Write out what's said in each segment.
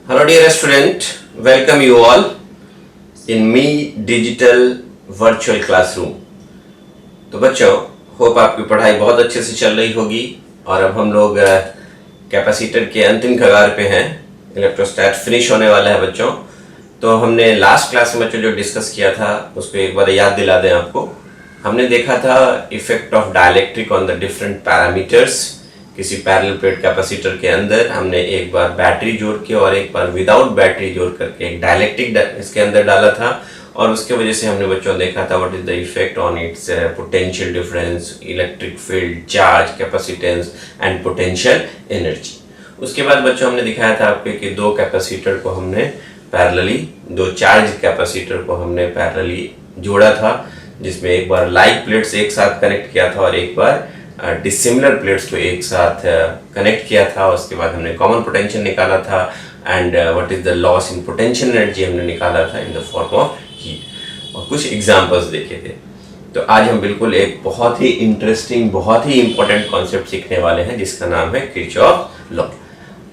Hello dear student, welcome you all in Me Digital Virtual Classroom। तो बच्चों, hope आपकी पढ़ाई बहुत अच्छे से चल रही होगी और अब हम लोग कैपेसिटर के अंतिम कगार पे हैं। इलेक्ट्रोस्टैट फिनिश होने वाला है बच्चों। तो हमने लास्ट क्लास में जो डिस्कस किया था उसको एक बार याद दिला दें आपको। हमने देखा था effect of dielectric on the different parameters. किसी पैरेलल प्लेट कैपेसिटर के अंदर हमने एक बार बैटरी जोड़ के और एक बार विदाउट बैटरी जोड़ करके एक डाइलेक्ट्रिक इसके अंदर डाला था और उसके वजह से हमने बच्चों देखा था what is the effect on it's potential difference, electric field, charge, capacitance and potential energy. उसके बाद बच्चों हमने दिखाया था आपको कि दो कैपेसिटर को हमने पैरेलली, दो चार्ज कैपेसिटर को हमने पैरेलली जोड़ा था, जिसमें एक बार लाइक प्लेट्स एक साथ कनेक्ट किया था और एक बार डिसिमिलर प्लेट्स को एक साथ कनेक्ट किया था। उसके बाद हमने कॉमन पोटेंशियल निकाला था and what is the loss in potential energy हमने निकाला था in the form of heat और कुछ एग्जांपल्स देखे थे। तो आज हम बिल्कुल एक बहुत ही इंटरेस्टिंग, बहुत ही इंपॉर्टेंट कॉन्सेप्ट सीखने वाले हैं जिसका नाम है किरचॉफ लॉ।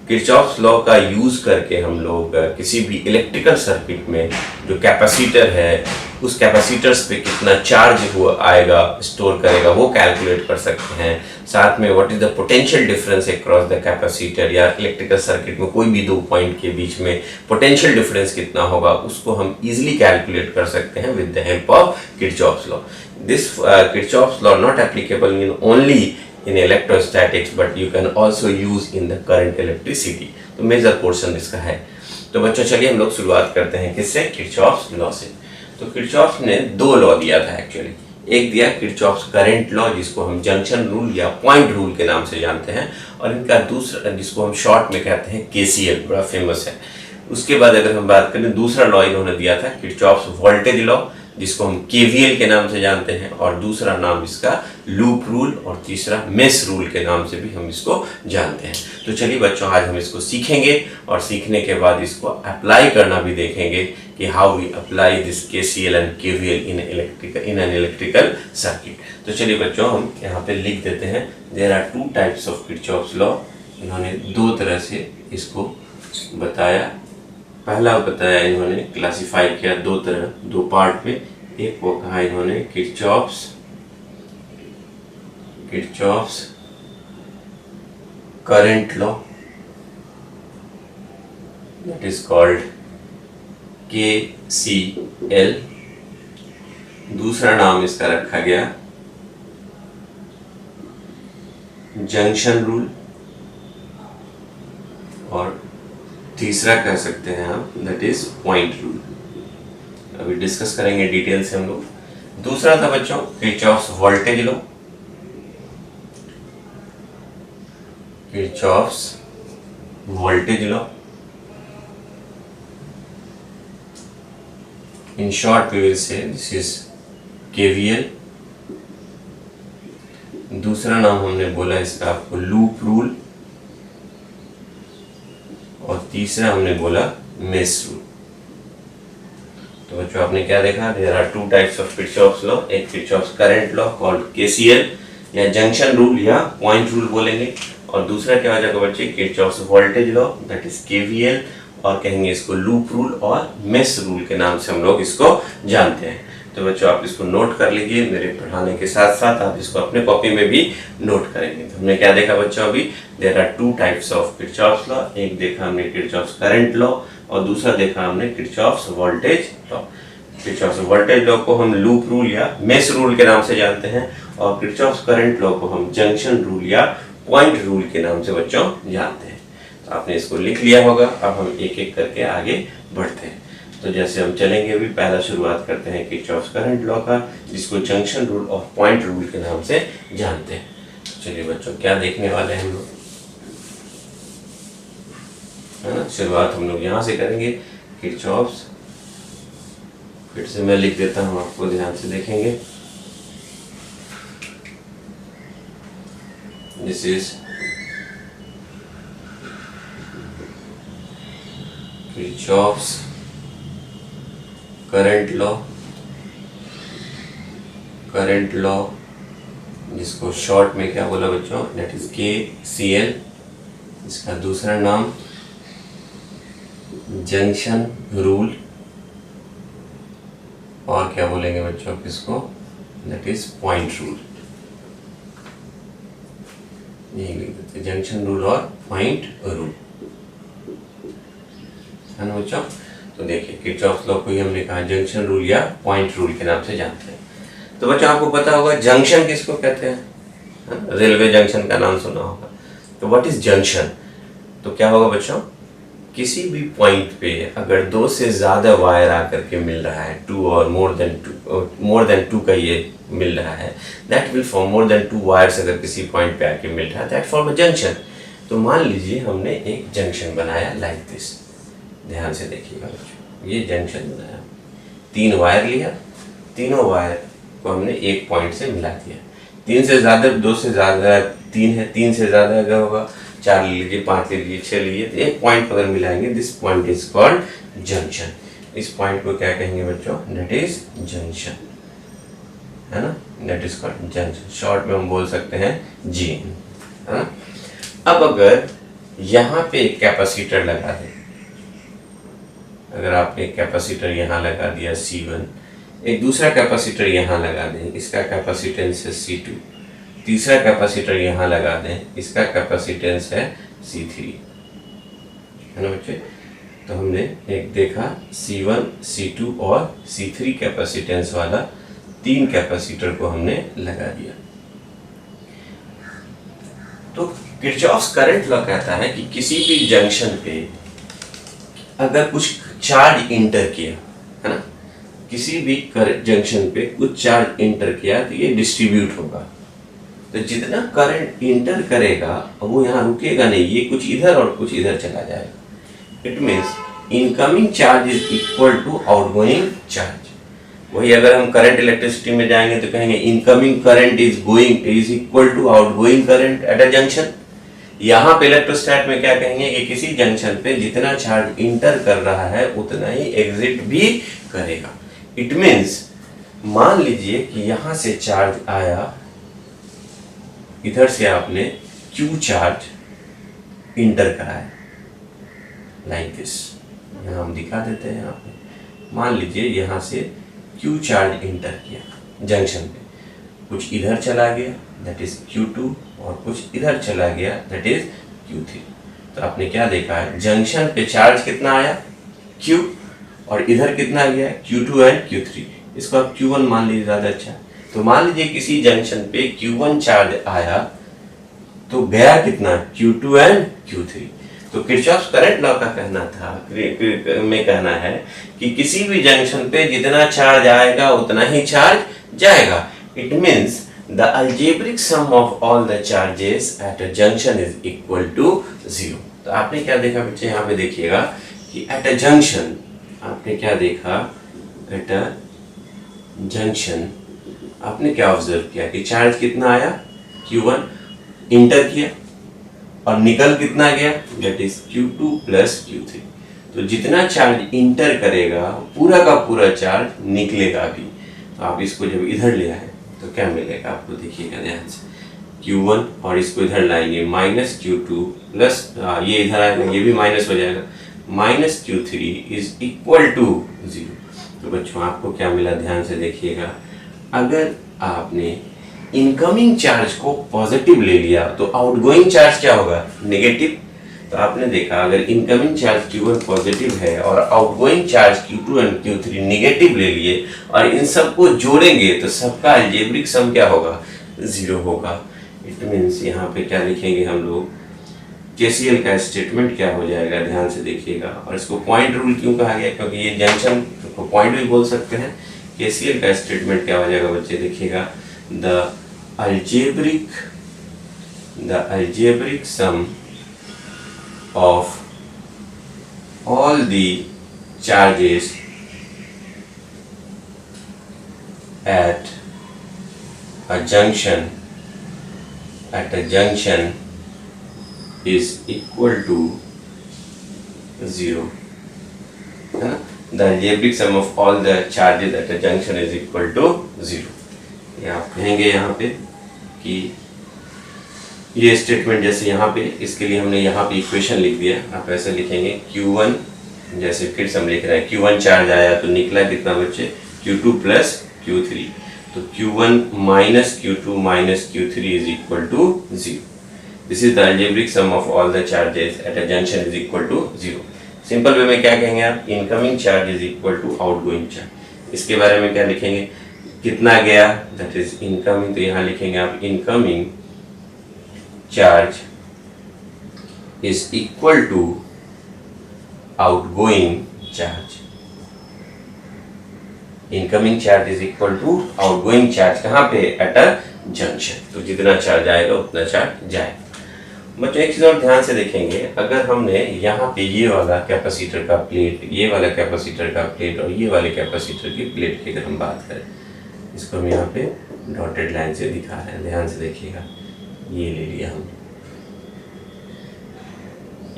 किरचॉफ लॉ का यूज करके हम लोग किसी भी इलेक्ट्रिकल सर्किट में जो कैपेसिटर है उस कैपेसिटर्स पे कितना चार्ज हुआ आएगा, स्टोर करेगा, वो कैलकुलेट कर सकते हैं। साथ में what is the potential difference across the capacitor, या इलेक्ट्रिकल सर्किट में कोई भी दो पॉइंट के बीच में पोटेंशियल डिफरेंस कितना होगा उसको हम इजीली कैलकुलेट कर सकते हैं with the help of Kirchhoff law. This Kirchhoff law not applicable in only in electrostatics but you can also use in the current electricity। तो मेजर पोर्शन इसका है। तो बच्चों चलिए हम लोग शुरुआत करते हैं किससे, किरचॉफ लॉ से। तो किरचॉफ ने दो लॉ दिया था एक्चुअली। एक दिया किरचॉफ करंट लॉ जिसको हम जंक्शन रूल या पॉइंट रूल के नाम से जानते हैं, और इनका दूसरा जिसको हम शॉर्ट में कहते हैं केसीएल, बड़ा फेमस है। उसके बाद अगर हम बात करें दूसरा लॉ इन्होंने दिया था किरचॉफ वोल्टेज लॉ जिसको हम केवीएल के नाम से जानते हैं, और दूसरा नाम इसका लूप रूल और तीसरा मेश रूल के नाम से भी हम इसको जानते हैं। तो चलिए बच्चों आज हम इसको सीखेंगे और सीखने के बाद इसको अप्लाई करना भी देखेंगे कि how we apply this KCL and KVL in an electrical circuit. तो चलिए बच्चों हम यहाँ पे लिख देते हैं there are two types of Kirchhoff law. इन्होंने दो तरह से इसको बताया। पहला बताया इन्होंने क्लासिफाई किया दो तरह, दो पार्ट में। एक वो कहा इन्होंने Kirchhoff's current law, that is called KCL. दूसरा नाम इसका रखा गया जंक्शन रूल, और तीसरा कह सकते हैं आप दैट इज पॉइंट रूल। अभी डिस्कस करेंगे डिटेल से हम लोग। दूसरा था बच्चों Kirchhoff's voltage law. Kirchhoff's voltage law, in short we will say this is KVL. दूसरा नाम हमने बोला इसका आपको लूप रूल, और तीसरा हमने बोला मेश रूल। तो बच्चों आपने क्या देखा, there are two types of Kirchhoff's law. एक Kirchhoff's current law called KCL या जंक्शन रूल या पॉइंट रूल बोलेंगे, और दूसरा क्या हो जाएगा बच्चे Kirchhoff's voltage law that is KVL, और कहेंगे इसको लूप रूल और मेश रूल के नाम से हम लोग इसको जानते हैं। तो बच्चों आप इसको नोट कर लीजिए, मेरे पढ़ाने के साथ साथ आप इसको अपने कॉपी में भी नोट करेंगे। तो हमने क्या देखा बच्चों अभी, there are two types of Kirchhoff's law. एक देखा हमने किरचॉफ्स करंट लॉ और दूसरा देखा हमने Kirchhoff's voltage law. Kirchhoff's voltage law को हम लूप रूल या मेश रूल के नाम से जानते हैं, और किरचॉफ्स करंट लॉ को हम जंक्शन रूल या पॉइंट रूल के नाम से बच्चों जानते हैं। तो आपने इसको लिख लिया होगा। अब हम एक एक करके आगे बढ़ते हैं। तो जैसे हम चलेंगे अभी, पहला शुरुआत करते हैं किरचॉफ्स करंट लॉ का जिसको जंक्शन रूल और पॉइंट रूल के नाम से जानते हैं। चलिए बच्चों क्या देखने वाले हैं हम लोग, है ना। शुरुआत हम लोग यहाँ से करेंगे किरचॉफ्स। फिर से मैं लिख देता हूँ, आपको ध्यान से देखेंगे। This is Kirchhoff's current law जिसको शॉर्ट में क्या बोला बच्चों, दैट इज केसीएल। इसका दूसरा नाम जंक्शन रूल, और क्या बोलेंगे बच्चों आप इसको, दैट इज पॉइंट रूल। यही लिख देते हैं, जंक्शन रूल और पॉइंट रूल, है ना बच्चों। तो देखिए किरचॉफ लॉ को ही हमने कहा जंक्शन रूल या पॉइंट रूल के नाम से जानते हैं। तो बच्चों आपको पता होगा जंक्शन किसको कहते हैं, रेलवे जंक्शन का नाम सुना होगा। तो व्हाट इज जंक्शन, तो क्या होगा बच्चों, किसी भी पॉइंट पे अगर दो से ज्यादा वायर आकर के मिल रहा है, टू और मोर देन टू का ये मिल रहा है, that will form more than to wires, अगर किसी पॉइंट पे आके मिल रहा है दैट फॉर्म अ जंक्शन। तो मान लीजिए हमने एक जंक्शन बनाया लाइक दिस, ध्यान से देखिएगा बच्चों, ये जंक्शन बनाया, 3 वायर लिया, तीनों वायर को हमने एक पॉइंट से मिला दिया। 3 से ज्यादा, 2 से ज्यादा 3 है, 3 से ज्यादा अगर होगा 4 ले लीजिए, 5 ले लीजिए, 6 लीजिए, तो एक पॉइंट अगर मिलाएंगे, this point is called junction. इस पॉइंट को क्या कहेंगे बच्चों, दैट इज जंक्शन, है ना, that is called junction. Short में हम बोल सकते हैं जी, है ना। अब अगर यहाँ पे एक कैपेसिटर लगा दे, अगर आपने एक कैपेसिटर यहाँ लगा दिया C1, एक दूसरा कैपेसिटर यहाँ लगा दें, इसका कैपेसिटेंस है C2, तीसरा कैपेसिटर यहाँ लगा दें, इसका कैपेसिटेंस है C3, है ना बच्चे। तो हमने एक देखा C1, C2 और C3 कैपेसिटेंस वाला 3 कैपेसिटर को हमने लगा दिया। तो किरचॉफ्स करंट लॉ कहता है कि किसी भी जंक्शन पे अगर कुछ चार्ज इंटर किया, है ना, किसी भी जंक्शन पे कुछ चार्ज इंटर किया तो ये डिस्ट्रीब्यूट होगा। तो जितना करंट इंटर करेगा वो यहाँ रुकेगा नहीं, ये कुछ इधर और कुछ इधर चला जाएगा। It means incoming charge is equal to outgoing charge. वही अगर हम करंट इलेक्ट्रिसिटी में जाएंगे तो कहेंगे incoming current is equal to outgoing current at a junction. यहाँ पे इलेक्ट्रोस्टैट में क्या कहेंगे कि किसी जंक्शन पे जितना चार्ज इंटर कर रहा है उतना ही एग्जिट भी करेगा। इट मीन्स मान लीजिए कि यहां से चार्ज आया, इधर से आपने Q चार्ज इंटर कराया लाइक दिस, यहाँ हम दिखा देते हैं। यहाँ पे मान लीजिए यहाँ से Q चार्ज इंटर किया जंक्शन पे, कुछ इधर चला गया दैट इज Q2 और कुछ इधर चला गया दैट इज Q3। तो आपने क्या देखा है, जंक्शन पे चार्ज कितना आया Q और इधर कितना गया Q2 एंड Q3। इसको आप Q1 मान लीजिए ज्यादा अच्छा। तो मान लीजिए किसी जंक्शन पे Q1 चार्ज आया तो गया कितना Q2 एंड Q3। तो किरचॉफ्स करंट लॉ का कहना है कि किसी भी जंक्शन पे जितना चार्ज आएगा उतना ही चार्ज जाएगा। It means the algebraic sum of all the charges at a junction is equal to 0। तो आपने क्या देखा बच्चे, यहाँ पे देखिएगा कि at a junction आपने क्या देखा, at a junction आपने क्या ऑब्जर्व किया कि चार्ज कितना आया Q1 इंटर किया और निकल कितना गया that is Q2 plus Q3। तो जितना चार्ज इंटर करेगा पूरा का पूरा चार्ज निकलेगा भी। तो आप इसको जब इधर ले आए तो क्या मिलेगा आपको, देखिएगा ध्यान से, Q1 और इसको इधर लाएंगे माइनस Q2 प्लस ये इधर आएगा, ये भी माइनस हो जाएगा, minus Q3 is equal to 0। तो बच्चों आपको क्या मिला, ध्यान से देखिएगा, अगर आपने इनकमिंग चार्ज को पॉजिटिव ले लिया तो आउटगोइंग चार्ज क्या होगा, नेगेटिव। तो आपने देखा अगर इनकमिंग चार्ज Q1 पॉजिटिव है और outgoing charge Q2 and Q3 negative ले लिए और इन सबको जोड़ेंगे तो सबका अलजेब्रिक सम क्या होगा, 0 होगा। इट मीन्स यहाँ पे क्या लिखेंगे हम लोग, KCL का स्टेटमेंट क्या हो जाएगा, ध्यान से देखिएगा। और इसको पॉइंट रूल क्यों कहा गया, क्योंकि ये जंक्शन को पॉइंट भी बोल सकते हैं। KCL का स्टेटमेंट क्या हो जाएगा बच्चे, देखिएगा, the algebraic sum of all the charges at a junction is equal to 0, है ना। The algebraic sum of all the charges at a junction is equal to 0। ये आप कहेंगे यहाँ पे कि ये स्टेटमेंट जैसे यहाँ पे, इसके लिए हमने यहाँ पे इक्वेशन लिख दिया, आप ऐसे लिखेंगे Q1 जैसे फिर से हम लिख रहे हैं Q1 चार्ज आया तो निकला कितना बच्चे Q2 प्लस Q3, तो Q1 minus Q2 minus Q3 is equal to 0. This is the algebraic sum of all the charges at a junction is equal to 0. Simple way में क्या कहेंगे आप, incoming charge is equal to outgoing charge. इसके बारे में क्या लिखेंगे, कितना गया दैट इज इनकमिंग, तो यहाँ लिखेंगे आप incoming charge is equal to outgoing charge. Incoming charge is equal to outgoing charge, कहाँ पे, एट अ जंक्शन. तो जितना चार्ज आएगा उतना चार्ज जाएगा. बच्चों एक चीज और ध्यान से देखेंगे, अगर हमने यहाँ पे ये वाला कैपेसिटर का प्लेट, ये वाला कैपेसिटर का प्लेट और ये वाले कैपेसिटर की प्लेट की अगर हम बात करें, इसको हम यहाँ पे डॉटेड लाइन से दिखा रहे हैं, ध्यान से देखिएगा. ये ले लिया हमने,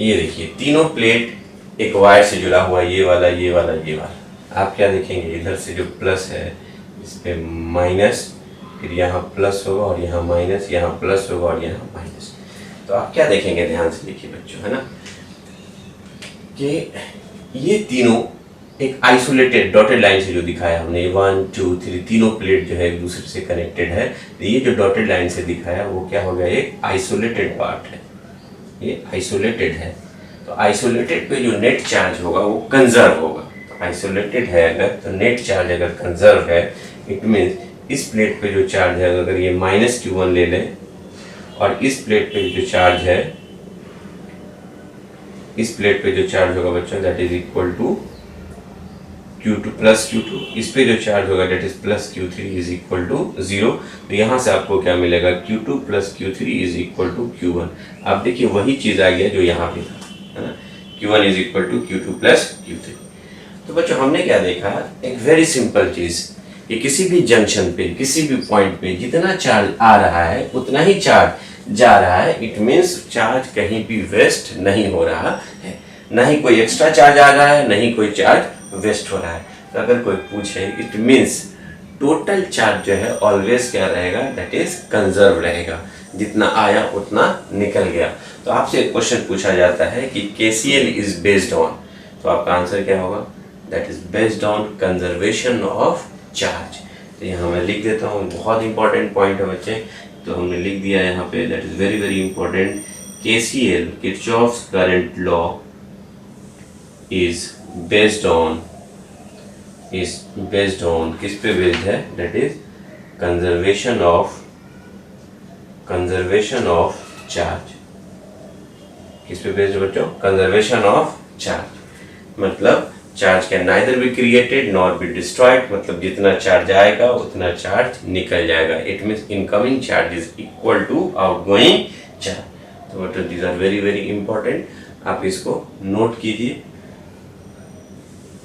ये देखिए तीनों प्लेट एक वायर से जुड़ा हुआ, ये वाला ये वाला ये वाला. आप क्या देखेंगे, इधर से जो प्लस है इस पे माइनस, फिर यहाँ प्लस होगा और यहाँ माइनस, यहाँ प्लस होगा और यहाँ माइनस. तो आप क्या देखेंगे, ध्यान से देखिए बच्चों, है ना, कि ये तीनों एक आइसोलेटेड डॉटेड लाइन से जो दिखाया हमने 1 2 3 तीनों प्लेट जो है एक दूसरे से कनेक्टेड है. तो ये जो डॉटेड लाइन से दिखाया वो क्या हो गया, एक आइसोलेटेड पार्ट है, ये आइसोलेटेड है. तो आइसोलेटेड पे जो नेट चार्ज होगा वो कंजर्व होगा. तो आइसोलेटेड है अगर, तो नेट चार्ज अगर कंजर्व है, इट मीन्स इस प्लेट पे जो चार्ज है, अगर ये माइनस Q1 ले लें और इस प्लेट पे जो चार्ज है, इस प्लेट पे जो चार्ज होगा बच्चों that is equal to Q2 plus Q2, इस पे जो चार्ज होगा that is plus Q3 is equal to 0. तो यहाँ से आपको क्या मिलेगा, Q2 plus Q3 is equal to Q1. आप देखिए वही चीज आ गया जो यहाँ पे था, है ना, Q1 is equal to Q2 plus Q3. तो बच्चों हमने क्या देखा, एक वेरी सिंपल चीज, कि किसी भी जंक्शन पे, किसी भी पॉइंट पे जितना चार्ज आ रहा है उतना ही चार्ज जा रहा है. इट मीन्स चार्ज कहीं भी वेस्ट नहीं हो रहा है, ना ही कोई एक्स्ट्रा चार्ज आ रहा है, नहीं कोई चार्ज वेस्ट हो रहा है. तो अगर कोई पूछे, इट मीन्स टोटल चार्ज जो है ऑलवेज क्या रहेगा, दैट इज कंजर्व रहेगा. जितना आया उतना निकल गया. तो आपसे एक क्वेश्चन पूछा जाता है कि KCL इज बेस्ड ऑन, तो आपका आंसर क्या होगा, that is based on conservation of charge. तो यहाँ मैं लिख देता हूँ, बहुत इंपॉर्टेंट पॉइंट है बच्चे. तो हमने लिख दिया यहाँ पे, that is very very important. KCL Kirchhoff's current law is based on किस पे बेस्ड है, that is conservation of charge. किस पे बेस्ड है बच्चों, कंजर्वेशन ऑफ चार्ज. मतलब charge can neither be created nor be destroyed, मतलब जितना चार्ज आएगा उतना चार्ज निकल जाएगा. It means incoming charge is equal to outgoing charge. तो बच्चों these are very very important, आप इसको नोट कीजिए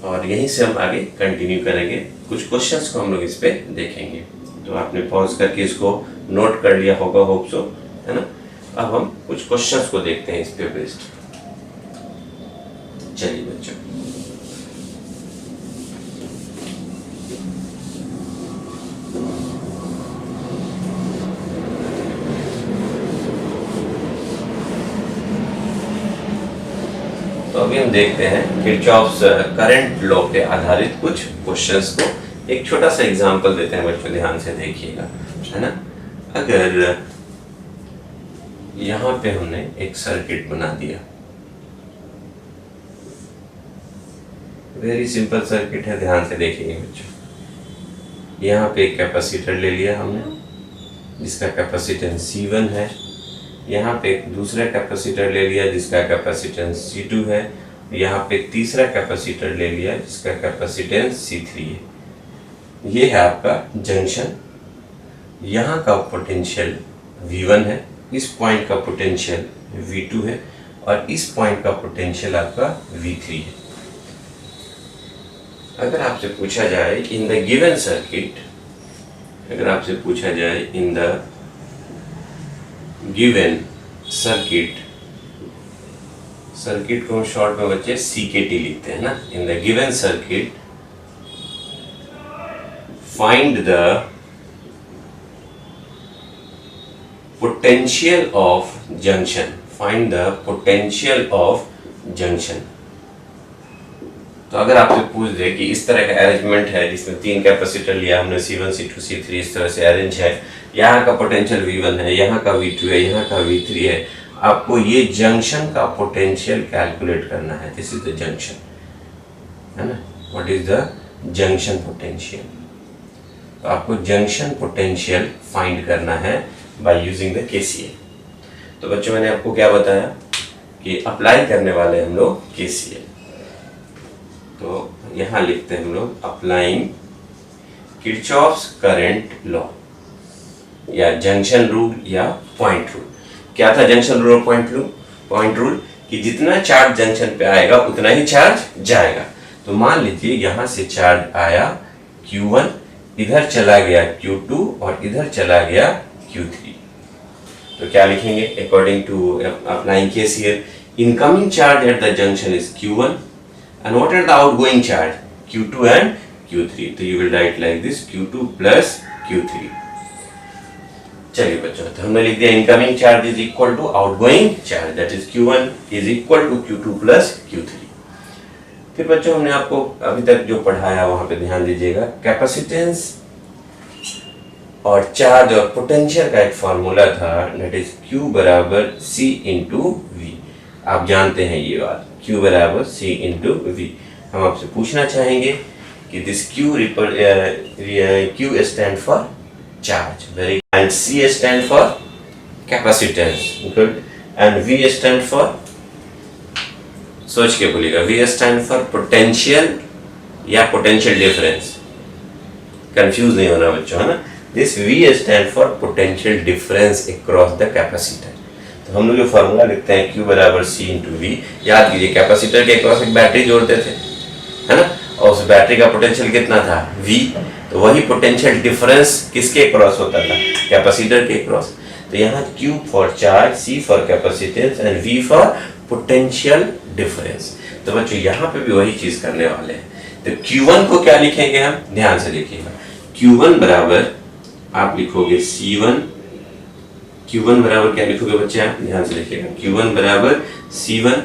और यहीं से हम आगे कंटिन्यू करेंगे. कुछ क्वेश्चंस को हम लोग इस पे देखेंगे. तो आपने पॉज करके इसको नोट कर लिया होगा, होप सो, है ना. अब हम कुछ क्वेश्चंस को देखते हैं इस पे बेस्ड. चलिए बच्चों, तो अभी हम देखते हैं किरचॉफ्स करंट लॉ पे आधारित कुछ क्वेश्चंस को. एक छोटा सा एग्जांपल देते हैं बच्चों, ध्यान से देखिएगा, है ना. अगर यहाँ पे हमने एक सर्किट बना दिया, वेरी सिंपल सर्किट है, ध्यान से देखिए बच्चों. यहाँ पे एक कैपेसिटर ले लिया हमने जिसका कैपेसिटेंस C1 है. यहाँ पे एक दूसरा कैपेसिटर ले लिया जिसका कैपेसिटेंस C2 है. यहाँ पे एक तीसरा कैपेसिटर ले लिया जिसका कैपेसिटेंस C3 है. ये है आपका जंक्शन. यहाँ का पोटेंशियल V1 है, इस पॉइंट का पोटेंशियल V2 है और इस पॉइंट का पोटेंशियल आपका V3 है. अगर आपसे पूछा जाए इन द गिवन सर्किट, अगर आपसे पूछा जाए इन द गिवन सर्किट, सर्किट को हम शॉर्ट में बच्चे CKT लिखते हैं ना. इन the given circuit find the potential of junction, find the potential of junction. तो अगर आपसे पूछ दे कि इस तरह का अरेंजमेंट है जिसमें 3 कैपेसिटर लिया हमने C1 C2 C3 इस तरह से अरेंज है, यहाँ का पोटेंशियल V1 है, यहाँ का V2 है, यहाँ का V3 है, आपको ये जंक्शन का पोटेंशियल कैलकुलेट करना है। दिस इज द जंक्शन, है ना, what is the junction potential. तो आपको जंक्शन पोटेंशियल फाइंड करना है बाय यूजिंग द KCL। तो बच्चों मैंने आपको क्या बताया कि अप्लाई करने वाले हम लोग KCL। तो यहां लिखते हैं हम लोग अप्लाइंग किरचॉफ्स करंट लॉ या जंक्शन रूल या पॉइंट रूल। क्या था जंक्शन रूल और पॉइंट रूल? पॉइंट रूल कि जितना चार्ज जंक्शन पे आएगा उतना ही चार्ज जाएगा। तो मान लीजिए यहां से चार्ज आया Q1, इधर चला गया Q2 और इधर चला गया Q3। तो क्या लिखेंगे according to applying KCL? Incoming charge at the junction is Q1 and what are the outgoing charge? Q2 and Q3. तो you will write like this Q2 plus Q3। चलिए बच्चों, तो हमने लिख दिया incoming charge is equal to outgoing charge, that is Q1 is equal to Q2 plus Q3। फिर बच्चों हमने आपको अभी तक जो पढ़ाया वहां पे ध्यान दीजिएगा। कैपेसिटेंस और चार्ज और पोटेंशियल का एक फॉर्मूला था, दैट इज Q बराबर C इंटू V। आप जानते हैं ये बात, Q बराबर C इंटू V। हम आपसे पूछना चाहेंगे कि this Q stand for charge, very, and C stand for capacitance, good, and V stand for, सोच के बोलिएगा, V स्टैंड फॉर पोटेंशियल या पोटेंशियल डिफरेंस, कंफ्यूज नहीं होना बच्चों, है ना। This V stand for potential difference across the capacitor. तो हम लोग जो फॉर्मूला लिखते हैं Q बराबर C इंटू V, याद कीजिए कैपेसिटर के अक्रॉस एक बैटरी जोड़ते थे, है ना, और उस बैटरी का पोटेंशियल कितना था? V। तो वही पोटेंशियल डिफरेंस किसके अक्रॉस होता था? कैपेसिटर के अक्रॉस। तो यहाँ Q for charge, C for capacitance and V for potential difference. तो बच्चों यहाँ पे भी वही चीज करने वाले हैं। तो Q1 को क्या लिखेंगे हम? ध्यान से देखिएगा, Q1 बराबर आप लिखोगे C1, Q1 बराबर क्या लिखोगे बच्चे? आप ध्यान से देखिएगा, Q1 बराबर C1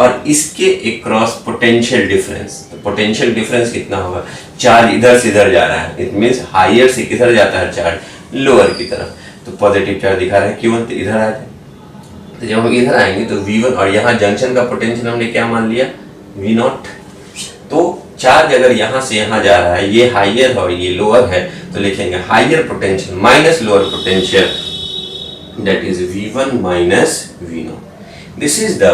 और इसके अक्रॉस पोटेंशियल डिफरेंस। तो पोटेंशियल डिफरेंस कितना होगा? चार्ज इधर से इधर जा रहा है, इट मींस हायर से किधर जाता है चार्ज? लोअर की तरफ। तो पॉजिटिव चार्ज दिखा रहा है Q1, तो इधर आ जाए। तो जब हम इधर आएंगे तो V1, और यहाँ जंक्शन का पोटेंशियल हमने क्या मान लिया? V0। तो चार्ज अगर यहाँ से यहाँ जा रहा है, ये हायर और ये लोअर है, तो लिखेंगे higher potential minus lower potential, that is V1 minus V0. This is the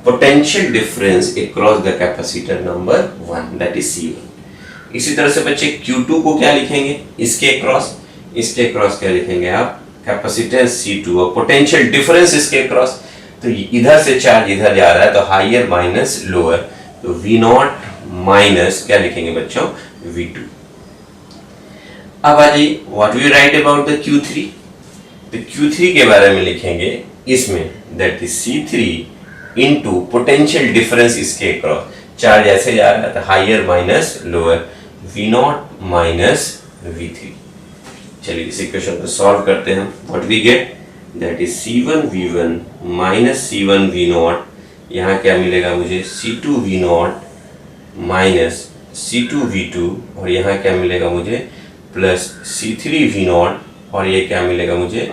potential difference across the capacitor number 1, that is C1। इसी तरह से बच्चे Q2 को क्या लिखेंगे? इसके अक्रॉस क्या लिखेंगे आप? कैपेसिटेंस C2 और पोटेंशियल डिफरेंस इसके अक्रॉस। तो इधर से चार्ज इधर जा रहा है, तो हायर माइनस लोअर, तो V0 माइनस क्या लिखेंगे बच्चों? V2। अब आ जाइए, what we write about the Q3? तो Q3 के बारे में लिखेंगे इसमें, that is C3 into potential difference इसके अक्रॉस। चार्ज ऐसे जा रहा था, higher minus lower, V0 minus V3। चलिए इस इक्वेशन को सॉल्व करते हैं। What we get? That is C1 V1 minus C1 V0। यहाँ क्या मिलेगा मुझे? C2 V0 minus C2 V2, और यहाँ क्या मिलेगा मुझे? प्लस C3 V0, और ये क्या मिलेगा मुझे?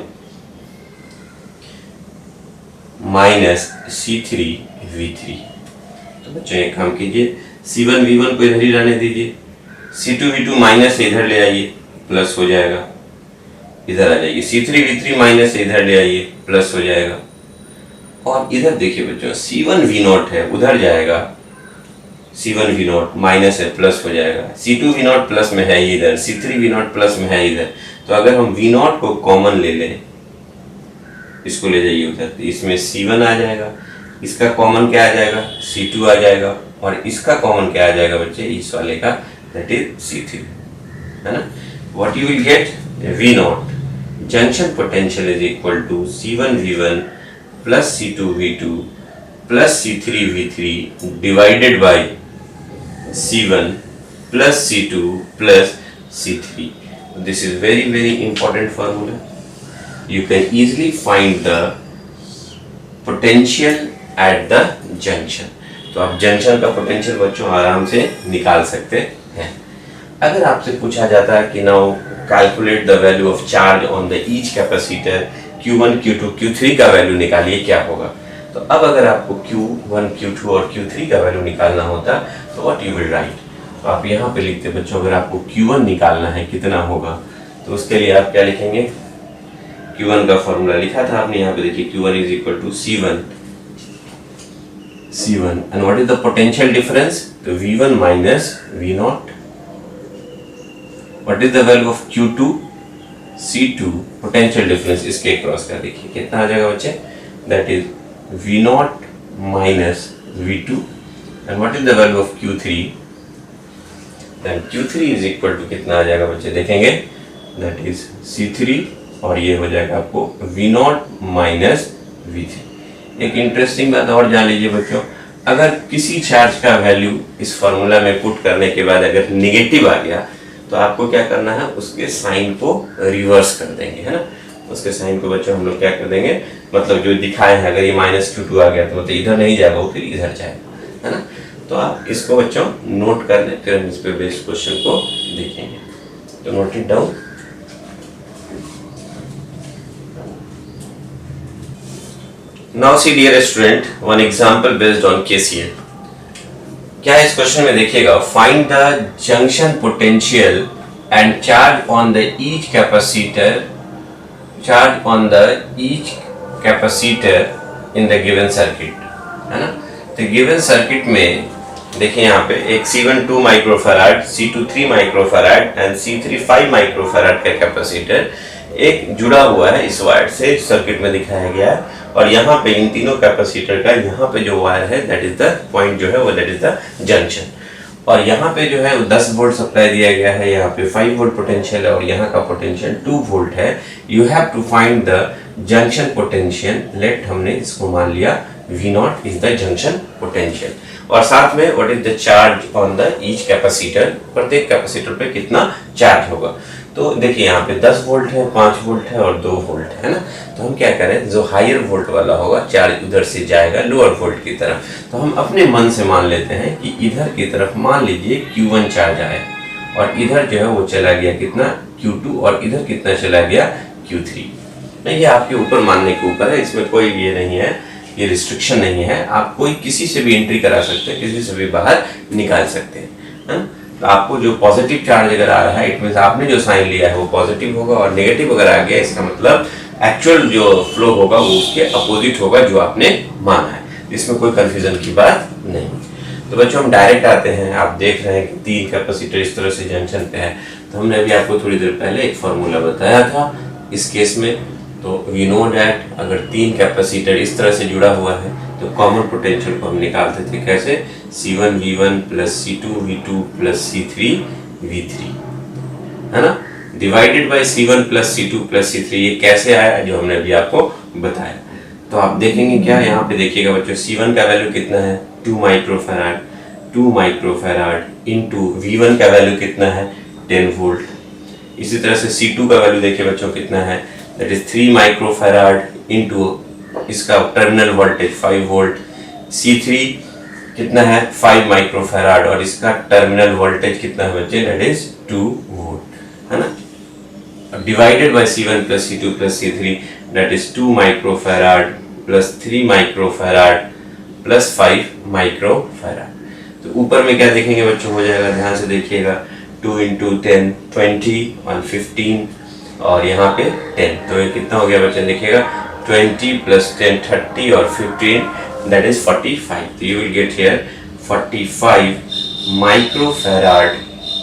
Minus C3 V3। तो बच्चों एक काम कीजिए, C1 V1 को इधर ही रहने दीजिए, C2 V2 माइनस से इधर ले आइए, प्लस हो जाएगा, इधर आ जाइए, C3 V3 माइनस से इधर ले आइए, प्लस हो जाएगा, और इधर देखिए बच्चों C1 V0 है, उधर जाएगा, C1 V0 माइनस है, प्लस हो जाएगा, C2 V0 प्लस में है इधर, C3 V0 प्लस में है इधर। तो अगर हम V0 को कॉमन ले लें, इसको ले जाइए उधर, तो इसमें C1 आ जाएगा, इसका कॉमन क्या आ जाएगा? C2 आ जाएगा, और इसका कॉमन क्या आ जाएगा बच्चे? इस वाले का, दैट इज C3, है ना। What you will get? V0 junction potential is equal to C1 V1 plus C2 V2 plus C3 V3 divided by C1 plus C2 plus C3. This is very important formula. You can easily find the potential at the junction. तो आप junction का potential बच्चों आराम से निकाल सकते हैं। अगर आपसे पूछा जाता है कि now calculate the value of charge on the each capacitor Q1, Q2, Q3 का वैल्यू निकालिए क्या होगा। तो अब अगर आपको Q1, Q2 और Q3 का वैल्यू निकालना होता तो व्हाट यू विल राइट। तो आप यहाँ पे लिखते बच्चों, अगर आपको Q1 निकालना है कितना होगा तो उसके लिए आप क्या लिखेंगे, Q1 का फॉर्मूला लिखा था आपने, यहाँ पे देखिए Q1 is equal to C1 and what is the potential difference, तो V1 minus V0। What is the value of Q2, C2 potential difference इसके क्रॉस का देखिए कितना आ जाएगा बच्चे, that is V0 minus V2 and what is the value of Q3, then Q3 is equal to कितना आ जाएगा बच्चे देखेंगे, दैट इज C3 और ये हो जाएगा आपको V0 माइनस V3। एक इंटरेस्टिंग बात और जान लीजिए बच्चों, अगर किसी चार्ज का वैल्यू इस फॉर्मूला में पुट करने के बाद अगर निगेटिव आ गया तो आपको क्या करना है, उसके साइन को रिवर्स कर देंगे, है ना। उसके साइन को बच्चों हम लोग क्या कर देंगे, मतलब जो दिखाए हैं, अगर ये -Q2 आ गया तो मतलब इधर नहीं जाएगा, वो फिर इधर जाएगा, है ना। तो आप इसको बच्चों नोट कर लें, फिर हम इस पे बेस्ड क्वेश्चन को देखेंगे। तो note it down. Now see dear student, one example based on KCL। क्या है इस क्वेश्चन में देखिएगा, find the junction potential and charge on the each capacitor in the given circuit, है ना। तो गिवन सर्किट में देखिए यहाँ पे एक C1 2 microfarad, C2 3 microfarad and C3 5 microfarad का कैपेसिटर एक जुड़ा हुआ है इस वायर से, सर्किट में दिखाया गया है। और यहाँ पे इन तीनों कैपेसिटर का यहाँ पे जो वायर है दैट इज द पॉइंट जो है वो दैट इज द जंक्शन। और यहाँ पे जो है 10 वोल्ट सप्लाई दिया गया है, यहाँ पे 5 वोल्ट पोटेंशियल है और यहाँ का पोटेंशियल 2 वोल्ट है। You have to find the junction potential. Let हमने इसको मान लिया V0 is the junction potential और साथ में what is the charge on the each capacitor, प्रत्येक कैपेसिटर पे कितना चार्ज होगा। तो देखिए यहाँ पे 10 वोल्ट है, 5 वोल्ट है और 2 वोल्ट है ना। तो हम क्या करें, जो हायर वोल्ट वाला होगा चार्ज उधर से जाएगा लोअर वोल्ट की तरफ। तो हम अपने मन से मान लेते हैं कि इधर की तरफ मान लीजिए Q1 चार्ज आए और इधर जो है वो चला गया कितना Q2 और इधर कितना चला गया Q3। नहीं, ये आपके ऊपर मानने के ऊपर है, इसमें कोई ये नहीं है, ये रिस्ट्रिक्शन नहीं है। आप कोई किसी से भी एंट्री करा सकते हैं, किसी से भी बाहर निकाल सकते हैं। तो आपको जो पॉजिटिव चार्ज अगर आ रहा है इट मींस आपने जो साइन लिया है वो पॉजिटिव होगा और नेगेटिव अगर आ गया इसका मतलब एक्चुअल जो फ्लो होगा वो उसके अपोजिट होगा जो आपने माना है। इसमें कोई कंफ्यूजन की बात नहीं। तो बच्चों हम डायरेक्ट आते हैं, आप देख रहे हैं कि 3 कैपेसिटर इस तरह से जंक्शन पे है। तो हमने अभी आपको थोड़ी देर पहले एक फॉर्मूला बताया था इस केस में। तो वी नो डैट अगर 3 कैपेसिटर इस तरह से जुड़ा हुआ है तो कॉमन पोटेंशियल को हम निकालते थे कैसे, C1 V1 plus C2 V2 plus C3 V3, है ना, divided by C1 plus C2 plus C3। ये कैसे आया जो हमने अभी आपको बताया। तो आप देखेंगे क्या, यहाँ पे देखिएगा बच्चों C1 का वैल्यू कितना है 2 माइक्रोफैराड इनटू V1 का वैल्यू कितना है 10 वोल्ट। इसी तरह से C2 का वैल्यू देखिए बच्चों कितना है, दैट इज 3 माइक्रोफैराड इनटू इसका टर्मिनल वोल्टेज 5 वोल्ट। C3 कितना है 5 माइक्रोफैराड और इसका टर्मिनल वोल्टेज कितना है बच्चे, दैट इज 2 वोल्ट, है ना। Divided by C1 plus C2 plus C3 that is 2 microfarad plus 3 microfarad plus 5 microfarad. तो ऊपर में क्या देखेंगे बच्चों, हो जाएगा, ध्यान से देखिएगा, 2 इंटू 10 20 और 15 और यहाँ पे 10। तो ये कितना हो गया बच्चे, देखिएगा 20 प्लस 10 30 और 15 दैट इज 45। तो you will get here 45 microfarad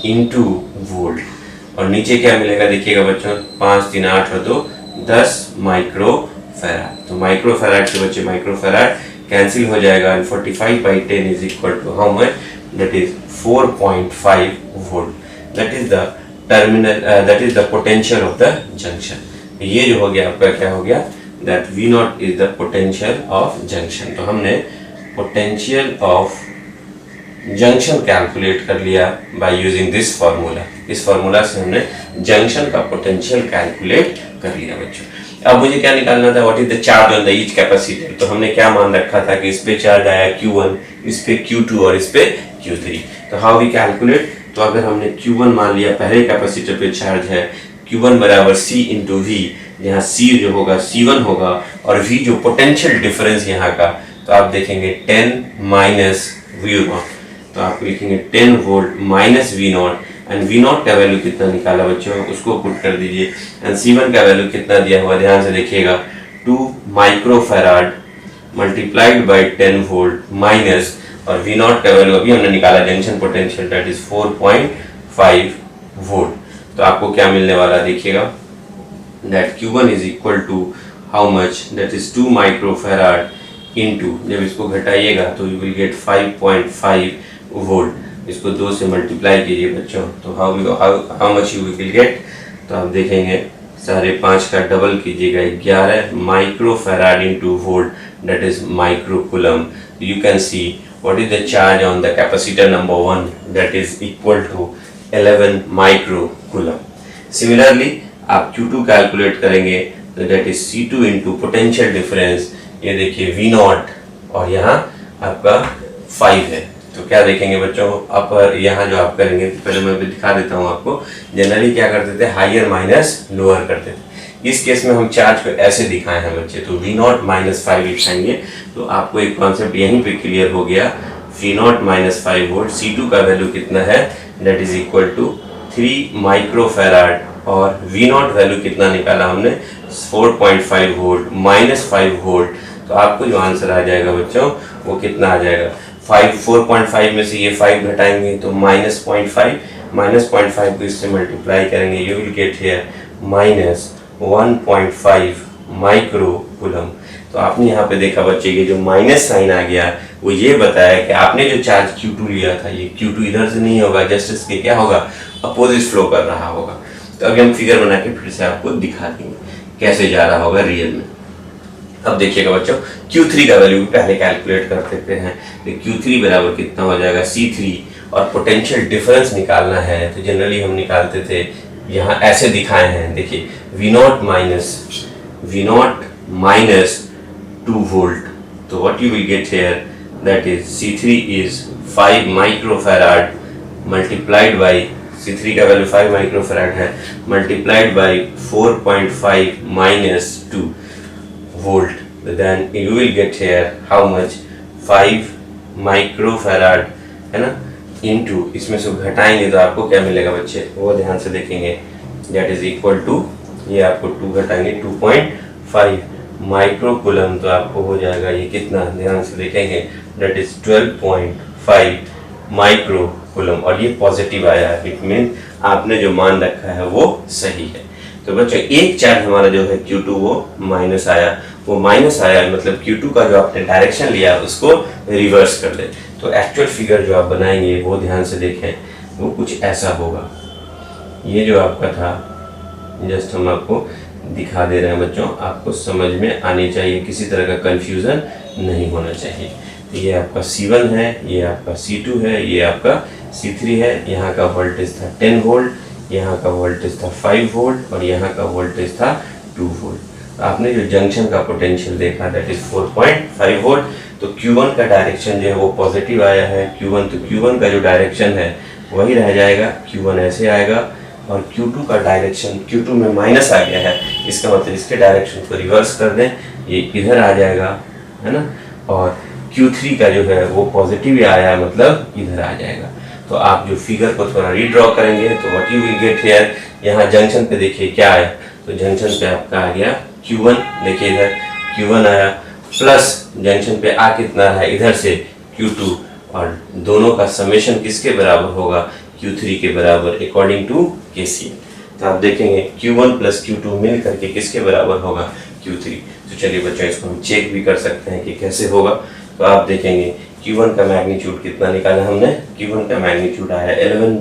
into volt. और नीचे क्या मिलेगा देखिएगा बच्चों, 5 3 8 और 2 10 माइक्रोफैराड। तो माइक्रोफैराड से बच्चे माइक्रोफैराड कैंसिल हो जाएगा and 45 by 10 is equal to how much, that is 4.5 volt. That is the terminal, that is the potential of the junction. ये जो हो गया आपका क्या हो गया, that V0 is the potential of junction. तो हमने पोटेंशियल ऑफ जंक्शन कैलकुलेट कर लिया बाय यूजिंग दिस फार्मूला। इस फार्मूला से हमने जंक्शन का पोटेंशियल कैलकुलेट कर लिया बच्चों। अब मुझे क्या निकालना था, what is the charge on the each capacitor. तो हमने क्या मान रखा था कि इस पे चार्ज आया Q1, इस पे Q2 और इस पे Q3। तो हाउ वी कैलकुलेट, तो अगर हमने Q1 मान लिया, पहले कैपेसिटर पे चार्ज है, Q1 बराबर C इंटू वी, यहाँ C जो होगा C1 होगा और V जो पोटेंशियल डिफरेंस यहाँ का, तो आप देखेंगे 10 माइनस V0, तो आप लिखेंगे 10 volt minus V0, and V0 का वैल्यू कितना निकाला बच्चों, उसको पुट कर दीजिए, एंड C1 का वैल्यू कितना दिया हुआ ध्यान से देखिएगा, 2 microfarad multiplied by 10 volt minus, और V0 का वैल्यू अभी हमने निकाला junction potential, that is 4.5 volt. तो आपको क्या मिलने वाला देखिएगा, that Q1 is equal to how much, that is 2 microfarad into, जब इसको घटाइएगा तो यू विल गेट 5.5 वोल्ट, इसको 2 से मल्टीप्लाई कीजिए बच्चों, तो how much you will gate, तो आप देखेंगे 5.5 का डबल कीजिएगा, 11 microfarad into volt, that is microcoulomb. You can see what is the charge on the capacitor number 1, that is equal to 11 microcoulomb. Similarly, आप Q2 कैलकुलेट करेंगे तो that is C2 into potential difference, ये देखिए V0 और यहाँ आपका 5 है, तो क्या देखेंगे बच्चों, आप यहाँ जो आप करेंगे, पहले मैं भी दिखा देता हूँ आपको, जनरली क्या करते थे, हायर माइनस लोअर करते थे, इस केस में हम चार्ज को ऐसे दिखाए हैं बच्चे, तो V0 माइनस 5 लिखाएंगे, तो आपको एक कॉन्सेप्ट यहीं पे क्लियर हो गया, V0 माइनस 5 वोल्ट, C2 का वैल्यू कितना है, that is equal to 3 microfarad, और V0 वैल्यू कितना निकाला हमने, 4.5 वोल्ट माइनस 5 वोल्ट, तो आपको जो आंसर आ जाएगा बच्चों वो कितना आ जाएगा, 4.5 में से ये 5 घटाएंगे तो माइनस 0.5 को इससे मल्टीप्लाई करेंगे, you will get here minus 1.5 microcoulomb. तो आपने यहाँ पे देखा बच्चे, ये जो माइनस साइन आ गया वो ये बताया कि आपने जो चार्ज Q2 लिया था, ये Q2 इधर से नहीं होगा, जस्ट इसके क्या होगा, अपोजिट फ्लो कर रहा होगा। तो अभी हम फिगर बना के फिर से आपको दिखा देंगे कैसे जा रहा होगा रियल में। अब देखिएगा बच्चों, Q3 का वैल्यू पहले कैलकुलेट कर देते हैं, तो Q3 बराबर कितना हो जाएगा, C3, और पोटेंशियल डिफरेंस निकालना है तो जनरली हम निकालते थे, यहाँ ऐसे दिखाए हैं, देखिए V0 माइनस 2 वोल्ट, तो what you will get here, that is C3 is 5 microfarad multiplied by, C3 का वैल्यू 5 माइक्रोफैराड है, multiplied by 4.5 minus 2 volt, then you will get here how much, 5 microfarad, है ना, इनटू, इसमें से घटाएंगे तो आपको क्या मिलेगा बच्चे, वो ध्यान से देखेंगे, दैट इज इक्वल टू, ये आपको 2 घटाएंगे 2.5 माइक्रोकूलम, तो आपको हो जाएगा ये कितना, ध्यान से देखेंगे, दैट इज 12.5 माइक्रोकूलम, और ये पॉजिटिव आया है, इट मीन आपने जो मान रखा है वो सही है। तो बच्चों एक चार्ज हमारा जो है Q2 वो माइनस आया, वो माइनस आया मतलब Q2 का जो आपने डायरेक्शन लिया उसको रिवर्स कर दे, तो एक्चुअल फिगर जो आप बनाएंगे वो ध्यान से देखें, वो कुछ ऐसा होगा। ये जो आपका था, जस्ट हम आपको दिखा दे रहे हैं बच्चों, आपको समझ में आनी चाहिए, किसी तरह का कंफ्यूजन नहीं होना चाहिए। तो ये आपका C1 है, ये आपका C2 है, ये आपका C3 है, यहाँ का वोल्टेज था 10 वोल्ट, यहाँ का वोल्टेज था 5 वोल्ट, और यहाँ का वोल्टेज था 2 वोल्ट। आपने जो जंक्शन का पोटेंशियल देखा दैट इज 4.5 वोल्ट, तो Q1 का डायरेक्शन जो है वो पॉजिटिव आया है, Q1, तो Q1 का जो डायरेक्शन है वही रह जाएगा, Q1 ऐसे आएगा, और Q2 का डायरेक्शन, Q2 में माइनस आ गया है, इसका मतलब इसके डायरेक्शन को रिवर्स कर दें, ये इधर आ जाएगा, है ना, और Q3 का जो है वो पॉजिटिव ही आया मतलब इधर आ जाएगा। तो आप जो फिगर को थोड़ा रीड्रॉ करेंगे तो what you will get here, यहाँ जंक्शन पे देखिए क्या है, तो जंक्शन पे आपका आ गया Q1, देखिए इधर Q1 आया, प्लस जंक्शन पे आ कितना है इधर से Q2, और दोनों का समेशन किसके बराबर होगा, Q3 के बराबर अकॉर्डिंग टू KCL। तो आप देखेंगे Q1 प्लस Q2 मिल करके किसके बराबर होगा, Q3। तो चलिए बच्चों इसको हम चेक भी कर सकते हैं कि कैसे होगा। तो आप देखेंगे Q1 का मैग्नीट्यूड कितना निकाला हमने, Q1 का मैग्नीट्यूड आया 11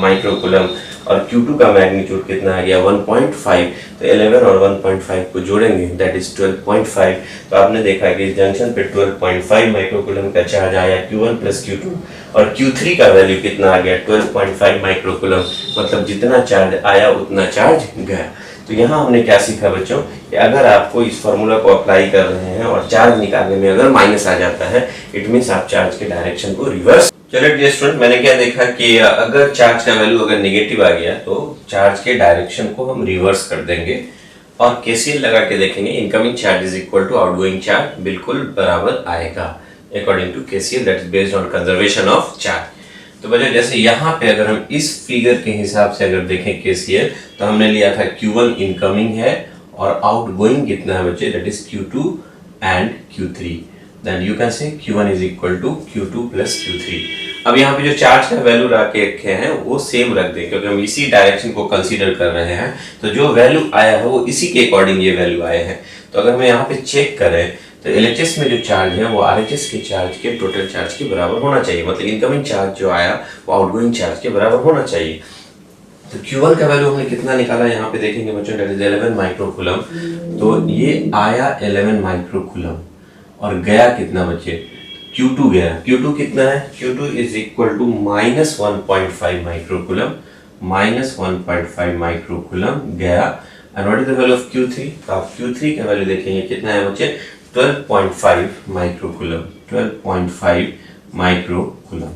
माइक्रोकूलम, और Q2 का मैग्नीट्यूड कितना आ गया 1.5, तो 11 और 1.5 को जोड़ेंगे दैट इज 12.5। तो आपने देखा कि इस जंक्शन पे 12.5 माइक्रोकूलम का चार्ज आया Q1 प्लस Q2, और Q3 का वैल्यू कितना आ गया 12.5 माइक्रोकूलम, मतलब जितना चार्ज आया उतना चार्ज गया। तो तो यहाँ हमने क्या सीखा बच्चों कि अगर आपको इस फॉर्मूला को अप्लाई कर रहे हैं और चार्ज निकालने में अगर माइनस आ जाता है, इट मीन्स आप चार्ज के डायरेक्शन को रिवर्स। चलिए डियर स्टूडेंट, मैंने क्या देखा कि अगर चार्ज का वैल्यू अगर नेगेटिव आ गया तो चार्ज के डायरेक्शन को हम रिवर्स कर देंगे और केसीएल लगा के देखेंगे। Incoming charge is equal to outgoing charge, बिल्कुल बराबर आएगा according to KCL, that is based on conservation of charge. तो बच्चों जैसे यहाँ पे अगर हम इस फिगर के हिसाब से अगर देखें केसीएल, तो हमने लिया था Q1 इनकमिंग है और आउटगोइंग कितना है बच्चे, that is Q2 and Q3। Then you can say Q1 is equal to Q2 plus Q3। अब यहाँ पे जो चार्ज का वैल्यू रखे रखे हैं वो सेम रख दें, क्योंकि हम इसी डायरेक्शन को कंसीडर कर रहे हैं। तो जो वैल्यू आया है वो इसी के अकॉर्डिंग ये वैल्यू आए हैं। तो अगर मैं यहाँ पे चेक करें तो एलएचएस में जो चार्ज है वो आरएचएस के चार्ज के टोटल चार्ज के बराबर होना चाहिए, मतलब इनकमिंग चार्ज जो आया वो आउटगोइंग चार्ज के बराबर होना चाहिए। तो Q1 का वैल्यू हमने कितना निकाला यहाँ पे देखेंगे बच्चों, दैट इज 11 माइक्रोकूलम। तो ये आया 11 माइक्रोकूलम और गया कितना बच्चे, Q2 गया। Q2 कितना है, Q2 is equal to minus 1.5 microcoulomb, minus 1.5 microcoulomb गया। And what is the value of Q3, तो आप Q3 का वैल्यू देखेंगे कितना है बच्चे, 12.5 माइक्रोकूलम, 12.5 माइक्रोकूलम।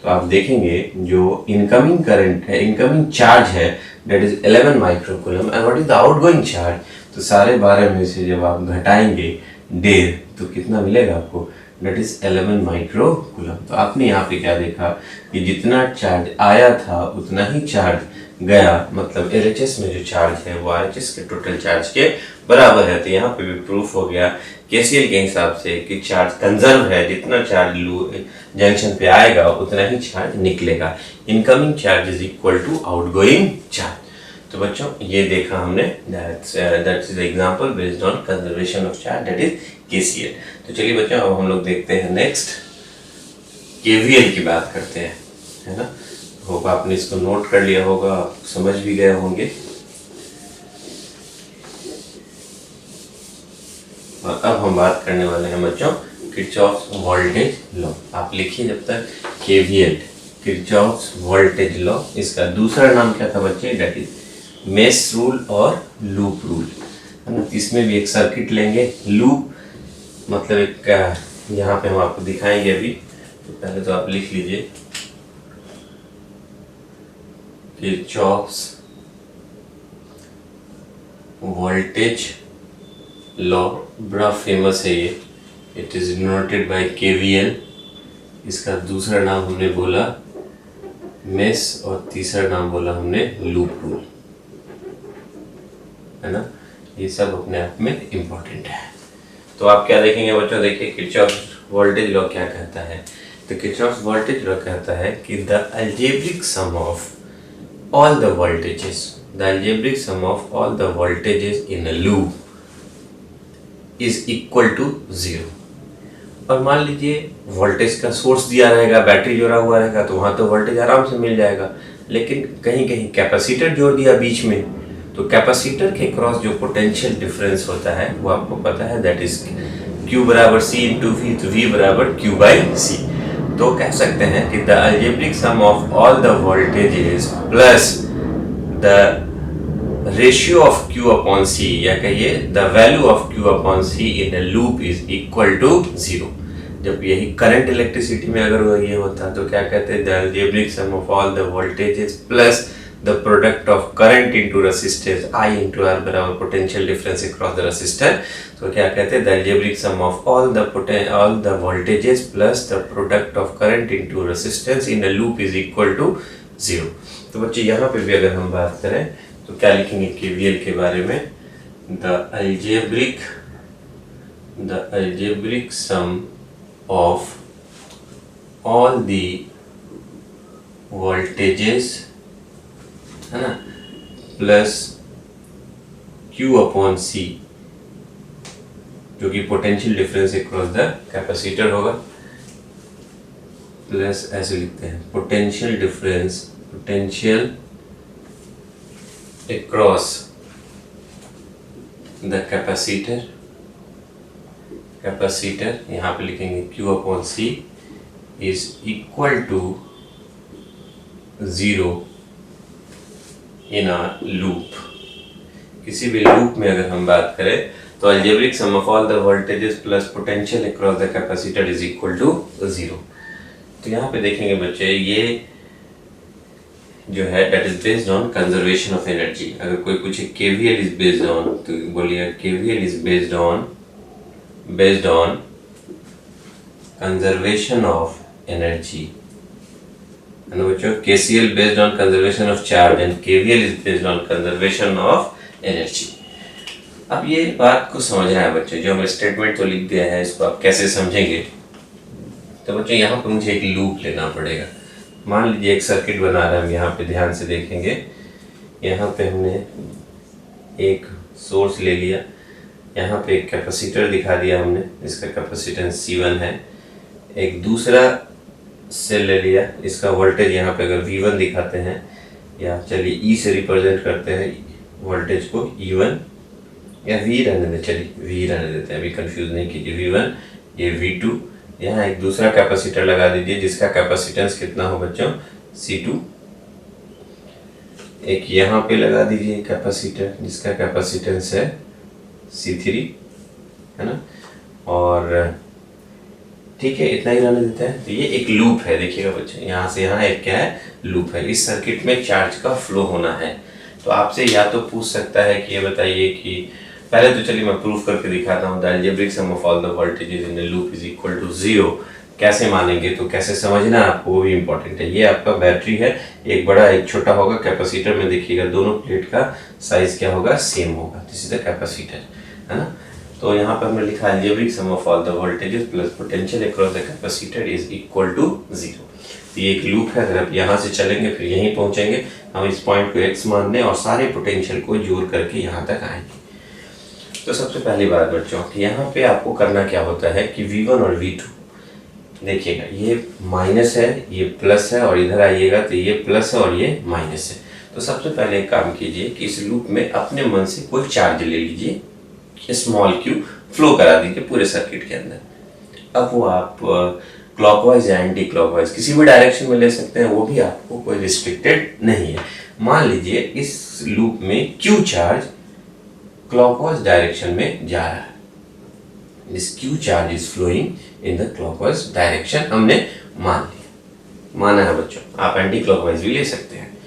तो आप देखेंगे जो इनकमिंग करंट है, इनकमिंग चार्ज है, that is 11 microcoulomb. And what is the outgoing charge, तो सारे 12 में से जब आप घटाएंगे 1.5 तो कितना मिलेगा आपको, दैट इज 11 माइक्रोकूलम। तो आपने यहाँ पे क्या देखा कि जितना चार्ज आया था उतना ही चार्ज गया, मतलब एलएचएस में जो चार्ज है वो आरएचएस के टोटल चार्ज के बराबर है। तो यहाँ पे भी प्रूफ हो गया केसीएल के हिसाब से कि चार्ज कंजर्व है, जितना चार्ज जंक्शन पे आएगा उतना ही चार्ज निकलेगा। Incoming charge is equal to outgoing charge. तो बच्चों ये देखा हमने, that is example based on conservation of charge, that is KCL. तो चलिए बच्चों अब हम लोग देखते हैं नेक्स्ट केवीएल की बात करते हैं, है ना। होप आपने इसको नोट कर लिया होगा, आप समझ भी गए होंगे। और अब हम बात करने वाले हैं बच्चों किरचॉफ्स वोल्टेज लॉ। आप लिखिए जब तक केवीएल, किरचॉफ्स वोल्टेज लॉ। इसका दूसरा नाम क्या था बच्चे, दैट इज मेश रूल और लूप रूल, है ना। इसमें भी एक सर्किट लेंगे, लूप मतलब एक, यहाँ पे हम आपको दिखाएंगे अभी। तो पहले तो आप लिख लीजिए किरचॉफ्स वोल्टेज लॉ, बड़ा फेमस है ये, it is denoted by KVL. इसका दूसरा नाम हमने बोला मेश और तीसरा नाम बोला हमने लूप रूल, है ना। ये सब अपने आप में इम्पोर्टेंट है। तो आप क्या देखेंगे बच्चों, देखिए किरचॉफ्स वोल्टेज लॉ क्या कहता है। तो किरचॉफ्स वोल्टेज लॉ कहता है कि the algebraic sum of all the voltages, the algebraic sum of all the voltages in a loop is equal to 0। और मान लीजिए वोल्टेज का सोर्स दिया रहेगा, बैटरी जोड़ा हुआ रहेगा, तो वहाँ तो वोल्टेज आराम से मिल जाएगा। लेकिन कहीं कहीं कैपेसिटर जोड़ दिया बीच में, तो कैपेसिटर के क्रॉस जो पोटेंशियल डिफरेंस होता है वो आपको पता है, दैट इज Q बराबर C इंटू V, तो V बराबर Q बाई C। तो कह सकते हैं कि the algebraic sum of all the voltages plus the ratio of Q upon C, या कहिए the value of Q upon C in a loop is equal to 0। जब यही करंट इलेक्ट्रिसिटी में अगर ये होता तो क्या कहते हैं, the algebraic sum of all the voltages plus the product of current into resistance I into R बराबर potential difference across the resistor. तो क्या कहते हैं, the algebraic sum of all the voltages plus the product of current into resistance in a loop is equal to 0। तो बच्चे यहाँ पे भी अगर हम बात करें तो क्या लिखेंगे केवीएल के बारे में, the algebraic sum of all the voltages, है ना, प्लस Q अपॉन C जो कि potential difference across the capacitor होगा, प्लस ऐसे लिखते हैं potential difference, potential across the capacitor, यहाँ पे लिखेंगे Q upon C is equal to 0 in a loop. किसी भी लूप में अगर हम बात करें तो algebraic sum of all the voltages plus potential across the capacitor is equal to 0। तो यहाँ पे देखेंगे बच्चे, ये जो है that is based on conservation of energy. अगर कोई पूछे केवीएल इज बेस्ड ऑन, तो बोलिए KVL is based on conservation of energy. है ना बच्चों, KCL based on conservation of charge and KVL is based on conservation of energy. अब ये बात को समझना है बच्चों, जो हमने स्टेटमेंट तो लिख दिया है, इसको आप कैसे समझेंगे। तो बच्चों यहाँ पे मुझे एक लूप लेना पड़ेगा। मान लीजिए एक सर्किट बना रहे हैं, हम यहाँ पे ध्यान से देखेंगे। यहाँ पे हमने एक सोर्स ले लिया, यहाँ पे एक कैपेसिटर दिखा दिया हमने, इसका कैपेसिटेंस C1 है। एक दूसरा सेल ले लिया, इसका वोल्टेज यहाँ पे अगर V1 दिखाते हैं, या चलिए E से रिप्रेजेंट करते हैं वोल्टेज को, E1 या V रहने दे, चलिए V रहने देते हैं, अभी कंफ्यूज नहीं कीजिए। V1, ये V2। यहाँ एक दूसरा कैपेसिटर लगा दीजिए जिसका कैपेसिटेंस कितना हो बच्चों, C2। एक यहाँ पे लगा दीजिए कैपेसिटर जिसका कैपेसिटेंस है C3, है ना। और ठीक है, इतना ही रहने देते हैं। तो ये एक लूप है, देखिएगा बच्चे, यहाँ से यहाँ एक क्या है, लूप है। इस सर्किट में चार्ज का फ्लो होना है। तो आपसे या तो पूछ सकता है कि ये बताइए कि, पहले तो चलिए मैं प्रूफ करके दिखाता हूँ, the algebraic sum of all the voltages in the loop is equal to 0। कैसे मानेंगे, तो कैसे समझना आपको, वो भी इंपॉर्टेंट है। ये आपका बैटरी है, एक बड़ा एक छोटा होगा। कैपेसिटर में देखिएगा दोनों प्लेट का साइज क्या होगा, सेम होगा। दिस इज द कैपेसिटर, है ना। तो यहाँ पर हमने लिखा algebraic sum of all the voltages plus potential across the capacitor is equal to 0। तो ये एक लूप है, अगर आप यहाँ से चलेंगे फिर यहीं पहुंचेंगे। हम इस पॉइंट को x मान लें और सारे पोटेंशियल को जोड़ करके यहाँ तक आएंगे। तो सबसे पहली बात बच्चों कि यहाँ पे आपको करना क्या होता है कि V1 और V2, देखिएगा ये माइनस है, ये प्लस है, और इधर आइएगा तो ये प्लस है और ये माइनस है। तो सबसे पहले एक काम कीजिए कि इस लूप में अपने मन से कोई चार्ज ले लीजिए, स्मॉल q फ्लो करा दीजिए पूरे सर्किट के अंदर। अब वो आप क्लॉकवाइज या एंटी क्लॉकवाइज किसी भी डायरेक्शन में ले सकते हैं, वो भी आपको कोई रिस्ट्रिक्टेड नहीं है। मान लीजिए इस लूप में q चार्ज क्लॉकवाइज डायरेक्शन में जा रहा है, this q charge is flowing in the clockwise direction, हमने माना है बच्चों। आप एंटी क्लॉकवाइज भी ले सकते हैं।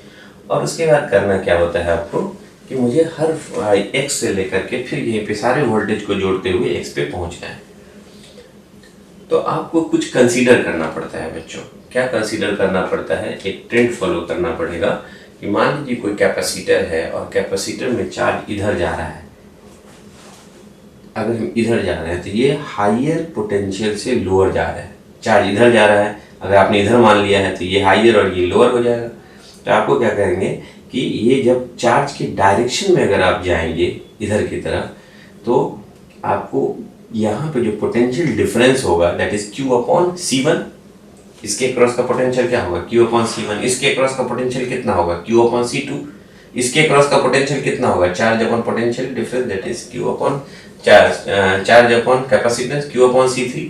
और उसके बाद करना क्या होता है आपको कि मुझे हर x से लेकर के फिर यहीं पे सारे वोल्टेज को जोड़ते हुए x पे पहुंचना है। तो आपको कुछ कंसीडर करना पड़ता है बच्चों। क्या कंसीडर करना पड़ता है, एक ट्रेंड फॉलो करना पड़ेगा कि मान लीजिए कोई कैपेसिटर है और कैपेसिटर में चार्ज इधर जा रहा है। अगर हम इधर जा रहे हैं तो ये हाइयर पोटेंशियल से लोअर जा रहा है, चार्ज इधर जा रहा है। अगर आपने इधर मान लिया है तो ये हाइयर और ये लोअर हो जाएगा। तो आपको क्या करेंगे कि ये जब चार्ज के डायरेक्शन में अगर आप जाएंगे इधर की तरफ, तो आपको यहाँ पे जो पोटेंशियल डिफरेंस होगा that is Q upon C1। इसके क्रॉस का पोटेंशियल क्या होगा, Q अपॉन C1। इसके क्रॉस का पोटेंशियल कितना होगा, Q अपॉन C2। इसके क्रॉस का पोटेंशियल कितना होगा, charge upon potential difference that is Q upon charge upon capacitance Q upon C3।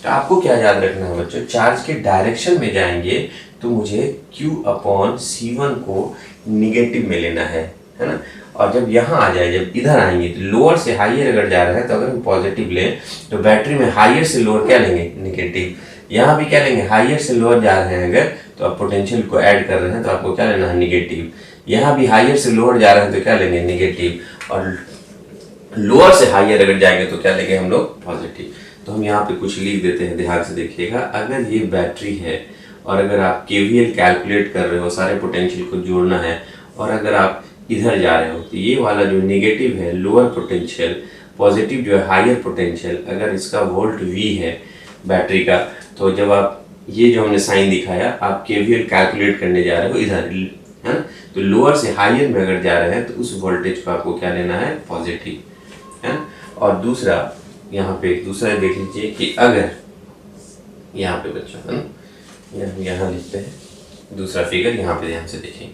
तो आपको क्या याद रखना है बच्चों, चार्ज के डायरेक्शन में जाएंगे तो मुझे Q अपॉन C1 को निगेटिव में लेना है ना। और जब यहाँ आ जाए, जब इधर आएंगे तो लोअर से हाइयर अगर जा रहा है तो अगर हम पॉजिटिव लें तो बैटरी में हाइयर से लोअर क्या लेंगे, निगेटिव। यहाँ भी क्या लेंगे, हाइयर से लोअर जा रहे हैं अगर, तो आप पोटेंशियल को ऐड कर रहे हैं तो आपको क्या लेना है, निगेटिव। यहाँ भी हाइयर से लोअर जा रहे हैं तो क्या लेंगे, निगेटिव। और लोअर से हाइयर अगर जाएंगे तो क्या लेंगे हम लोग, पॉजिटिव। तो हम यहाँ पे कुछ लिख देते हैं, ध्यान से देखिएगा। अगर ये बैटरी है और अगर आप KVL कैलकुलेट कर रहे हो, सारे पोटेंशियल को जोड़ना है, और अगर आप इधर जा रहे हो तो ये वाला जो नेगेटिव है लोअर पोटेंशियल, पॉजिटिव जो है हायर पोटेंशियल, अगर इसका वोल्ट V है बैटरी का, तो जब आप ये जो हमने साइन दिखाया, आप KVL कैलकुलेट करने जा रहे हो इधर, है ना। तो लोअर से हायर में अगर जा रहे हैं तो उस वोल्टेज को आपको क्या लेना है, पॉजिटिव, है ना। और दूसरा यहाँ पे दूसरा देख लीजिए कि अगर यहाँ पे बच्चों, है ना, यहाँ लिखते हैं दूसरा फिगर, यहाँ पे ध्यान से देखें,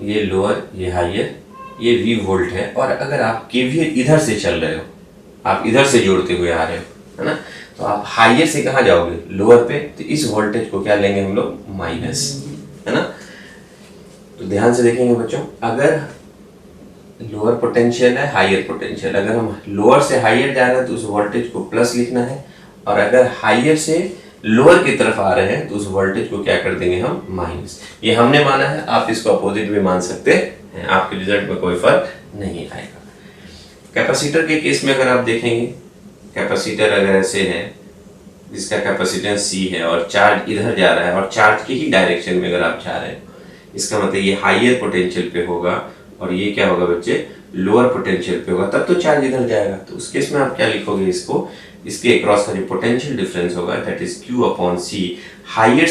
ये लोअर ये हाइयर, ये V वोल्ट है। और अगर आप KVL इधर से चल रहे हो, आप इधर से जोड़ते हुए आ रहे हो, है ना, तो आप हाइयर से कहाँ जाओगे, लोअर पे। तो इस वोल्टेज को क्या लेंगे हम लोग, माइनस, है ना। तो ध्यान से देखेंगे बच्चों, अगर लोअर पोटेंशियल है, हायर पोटेंशियल। अगर हम लोअर से हायर जा रहे हैं तो उस वोल्टेज को प्लस लिखना है, और अगर हायर से लोअर की तरफ आ रहे हैं तो उस वोल्टेज को क्या कर देंगे हम, माइनस। ये हमने माना है, आप इसको अपोजिट भी मान सकते हैं, आपके रिजल्ट में कोई फर्क नहीं आएगा। कैपेसिटर के केस में अगर आप देखेंगे, कैपेसिटर अगर ऐसे है, जिसका कैपेसिटेंस C है और चार्ज इधर जा रहा है और चार्ज की ही डायरेक्शन में अगर आप जा रहे हैं, इसका मतलब ये हायर पोटेंशियल पे होगा और ये क्या होगा बच्चे, लोअर पोटेंशियल पे होगा, तब तो चार्ज इधर जाएगा। तो उस केस में आप क्या लिखोगे इसको, इसके अक्रॉस का जो पोटेंशियल डिफरेंस होगा that is Q upon C। Higher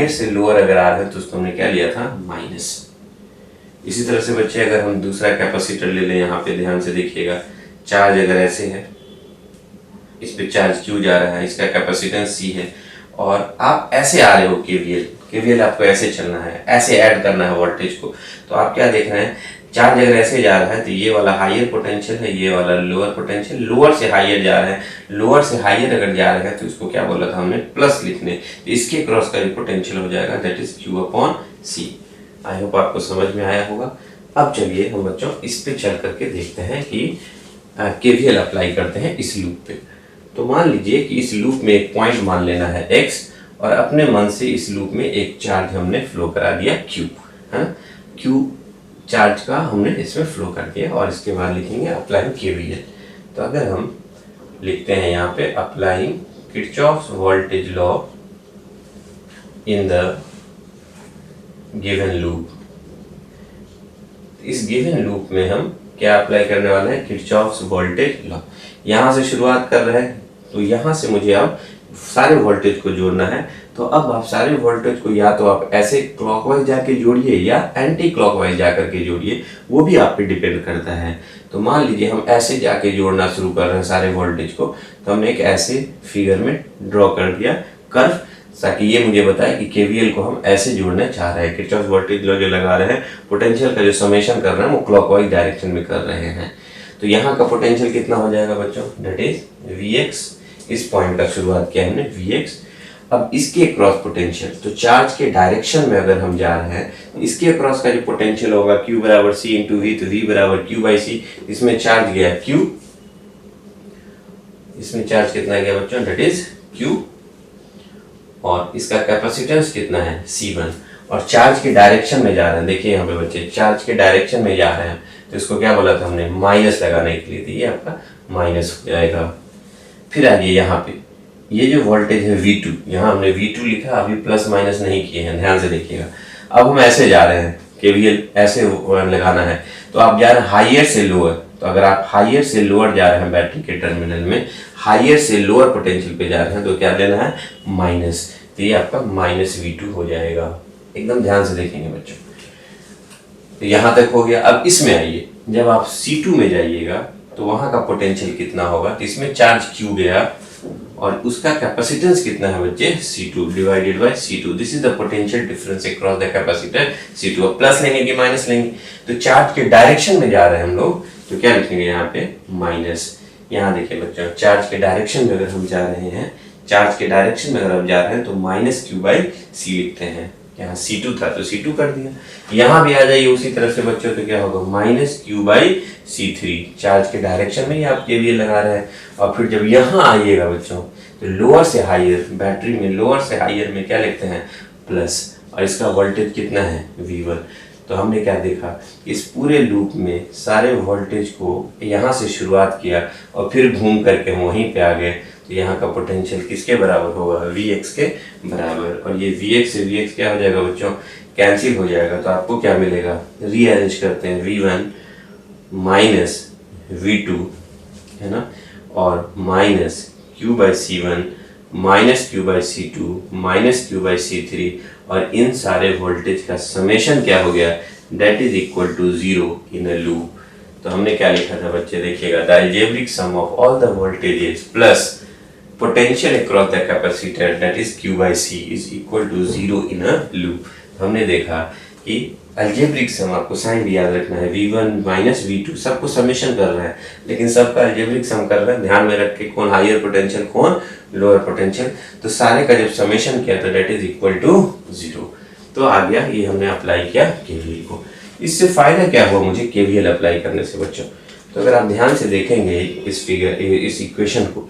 से लोअर अगर आ रहे हैं तो उसको हमने क्या लिया था, माइनस। इसी तरह से बच्चे अगर हम दूसरा कैपेसिटर ले लें, यहाँ पे ध्यान से देखिएगा, चार्ज अगर ऐसे है, इस पे चार्ज Q जा रहा है, इसका कैपेसिटेंस C है, और आप ऐसे आ रहे हो केवीएल आपको ऐसे चलना है, ऐसे ऐड करना है वोल्टेज को। तो आप क्या देख रहे हैं, चार्ज अगर ऐसे जा रहा है तो ये वाला हायर पोटेंशियल है, ये वाला लोअर पोटेंशियल, लोअर से हायर जा रहा है, लोअर से हायर अगर जा रहा है तो इसको क्या बोला था हमने, प्लस लिखने। तो इसके क्रॉस का जो पोटेंशियल हो जाएगा that is Q upon C। I hope आपको समझ में आया होगा। अब चलिए हम बच्चों इस पे चल करके देखते हैं कि केवीएल अप्लाई करते हैं इस लूप पे। तो मान लीजिए कि इस लूप में एक पॉइंट मान लेना है x, और अपने मन से इस लूप में एक चार्ज हमने फ्लो करा दिया Q, है Q चार्ज का हमने इसमें फ्लो कर दिया, और इसके बाद लिखेंगे अप्लाइंग केवीएल। तो अगर हम लिखते हैं यहाँ पे applying Kirchhoff's voltage law in the given loop, इस गिवन लूप में हम क्या अप्लाई करने वाले हैं, किरचॉफ्स वोल्टेज लॉ। यहाँ से शुरुआत कर रहे हैं, तो यहाँ से मुझे अब सारे वोल्टेज को जोड़ना है। तो अब आप सारे वोल्टेज को या तो आप ऐसे क्लॉकवाइज जाके जोड़िए या एंटी क्लॉकवाइज जा करके जोड़िए, वो भी आप पे डिपेंड करता है। तो मान लीजिए हम ऐसे जाके जोड़ना शुरू कर रहे हैं सारे वोल्टेज को, तो हमने एक ऐसे फिगर में ड्रॉ कर दिया कर्व, ताकि ये मुझे बताए कि केवीएल को हम ऐसे जोड़ना चाह रहे हैं। किरचॉफ वोल्टेज लॉ जो लगा रहे हैं, पोटेंशियल का जो समेशन कर रहे हैं वो क्लॉकवाइज डायरेक्शन में कर रहे हैं। तो यहाँ का पोटेंशियल कितना हो जाएगा बच्चों, दैट इज Vx। इस पॉइंट का शुरुआत किया हमने Vx। अब इसके क्रॉस पोटेंशियल, तो चार्ज के डायरेक्शन में अगर हम जा रहे हैं, तो इसके क्रॉस का जो पोटेंशियल होगा Q बराबर C इंटू V, तो V बराबर Q बाई C। इसमें चार्ज गया Q, इसमें चार्ज कितना गया बच्चों, दैट इज Q, और इसका कैपेसिटेंस कितना है C1, और चार्ज के डायरेक्शन में जा रहे हैं। देखिए यहाँ पे बच्चे चार्ज के डायरेक्शन में जा रहे हैं, तो इसको क्या बोला था हमने, माइनस लगाने के लिए, तो ये आपका माइनस हो जाएगा। फिर आइए यहाँ पे ये जो वोल्टेज है V2, यहाँ हमने V2 लिखा, अभी प्लस माइनस नहीं किए हैं, ध्यान से देखिएगा। अब हम ऐसे जा रहे हैं, केवीएल ऐसे लगाना है, तो आप जा रहे हैं हायर से लोअर। तो अगर आप हायर से लोअर जा रहे हैं बैटरी के टर्मिनल में, हायर से लोअर पोटेंशियल पे जा रहे हैं, तो क्या लेना है, माइनस। तो ये आपका माइनस V2 हो जाएगा। एकदम ध्यान से देखेंगे बच्चों। तो यहाँ तक हो गया। अब इसमें आइए, जब आप C2 में जाइएगा तो वहां का पोटेंशियल कितना होगा, तो इसमें चार्ज Q गया और उसका कैपेसिटेंस कितना है बच्चे, C2 divided by C2। This is the potential difference across the capacitor C2। अब प्लस लेंगे कि माइनस लेंगे, तो चार्ज के डायरेक्शन में जा रहे हैं हम लोग, तो क्या लिखेंगे यहाँ पे, माइनस। यहाँ देखिए बच्चों, चार्ज के डायरेक्शन में अगर हम जा रहे हैं, चार्ज के डायरेक्शन में अगर हम जा रहे हैं तो माइनस Q बाई C लिखते हैं। यहाँ C2 था तो C2 कर दिया। यहाँ भी आ जाइए उसी तरह से बच्चों, तो क्या होगा, minus Q by C3। Charge के डायरेक्शन में ही आप केवीएल लगा रहे हैं। और फिर जब यहाँ आइएगा बच्चों, तो लोअर से हायर, बैटरी में लोअर से हायर में क्या लिखते हैं, प्लस, और इसका वोल्टेज कितना है, V1। तो हमने क्या देखा, इस पूरे लूप में सारे वोल्टेज को यहाँ से शुरुआत किया और फिर घूम करके हम वहीं पे आ गए। तो यहाँ का पोटेंशियल किसके बराबर होगा, Vx के बराबर। और ये Vx से Vx क्या हो जाएगा बच्चों, कैंसिल हो जाएगा। तो आपको क्या मिलेगा, रीअरेंज करते हैं, V1 माइनस V2 है ना, और minus Q by C1 minus Q by C2 minus Q by C3, और इन सारे वोल्टेज का समेशन क्या हो गया, that is equal to 0 in a loop. तो हमने क्या लिखा था बच्चे, देखिएगा, the algebraic sum of all the voltages plus potential across the capacitor that is Q by C is equal to 0 in a loop. हमने देखा कि अलजेब्रिक सम, आपको साइन भी याद रखना है, V1 माइनस V2 सबको समेशन कर रहा है, लेकिन सबका अलजेब्रिक सम कर रहा है, ध्यान में रख के कौन हायर पोटेंशियल कौन लोअर पोटेंशियल। तो सारे का जब समेशन किया तो दैट इज इक्वल टू 0। तो आ गया, ये हमने अप्लाई किया केवीएल को। इससे फायदा क्या हुआ मुझे केवीएल अप्लाई करने से बच्चों? तो अगर आप ध्यान से देखेंगे इस इक्वेशन को,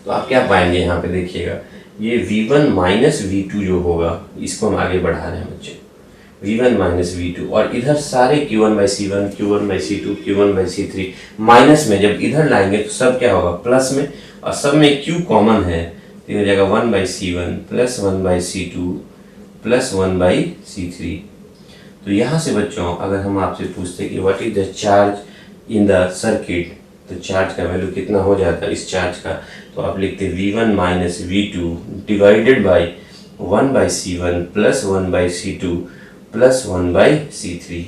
तो आप क्या पाएंगे यहाँ पे देखिएगा, ये v1 माइनस v2 जो होगा इसको हम आगे बढ़ा रहे हैं बच्चे, v1 माइनस v2, और इधर सारे q1/c1 q1/c2 q1/c3 माइनस में जब इधर लाएंगे तो सब क्या होगा प्लस में, और सब में q कॉमन है तो हो जाएगा 1/c1 plus 1/c2 plus 1/c3। तो यहाँ से बच्चों अगर हम आपसे पूछते कि what is the charge in the circuit, तो चार्ज का वैल्यू कितना हो जाता है इस चार्ज का, तो आप लिखते v1 minus v2 divided by 1/c1 plus 1/c2 plus 1/c3।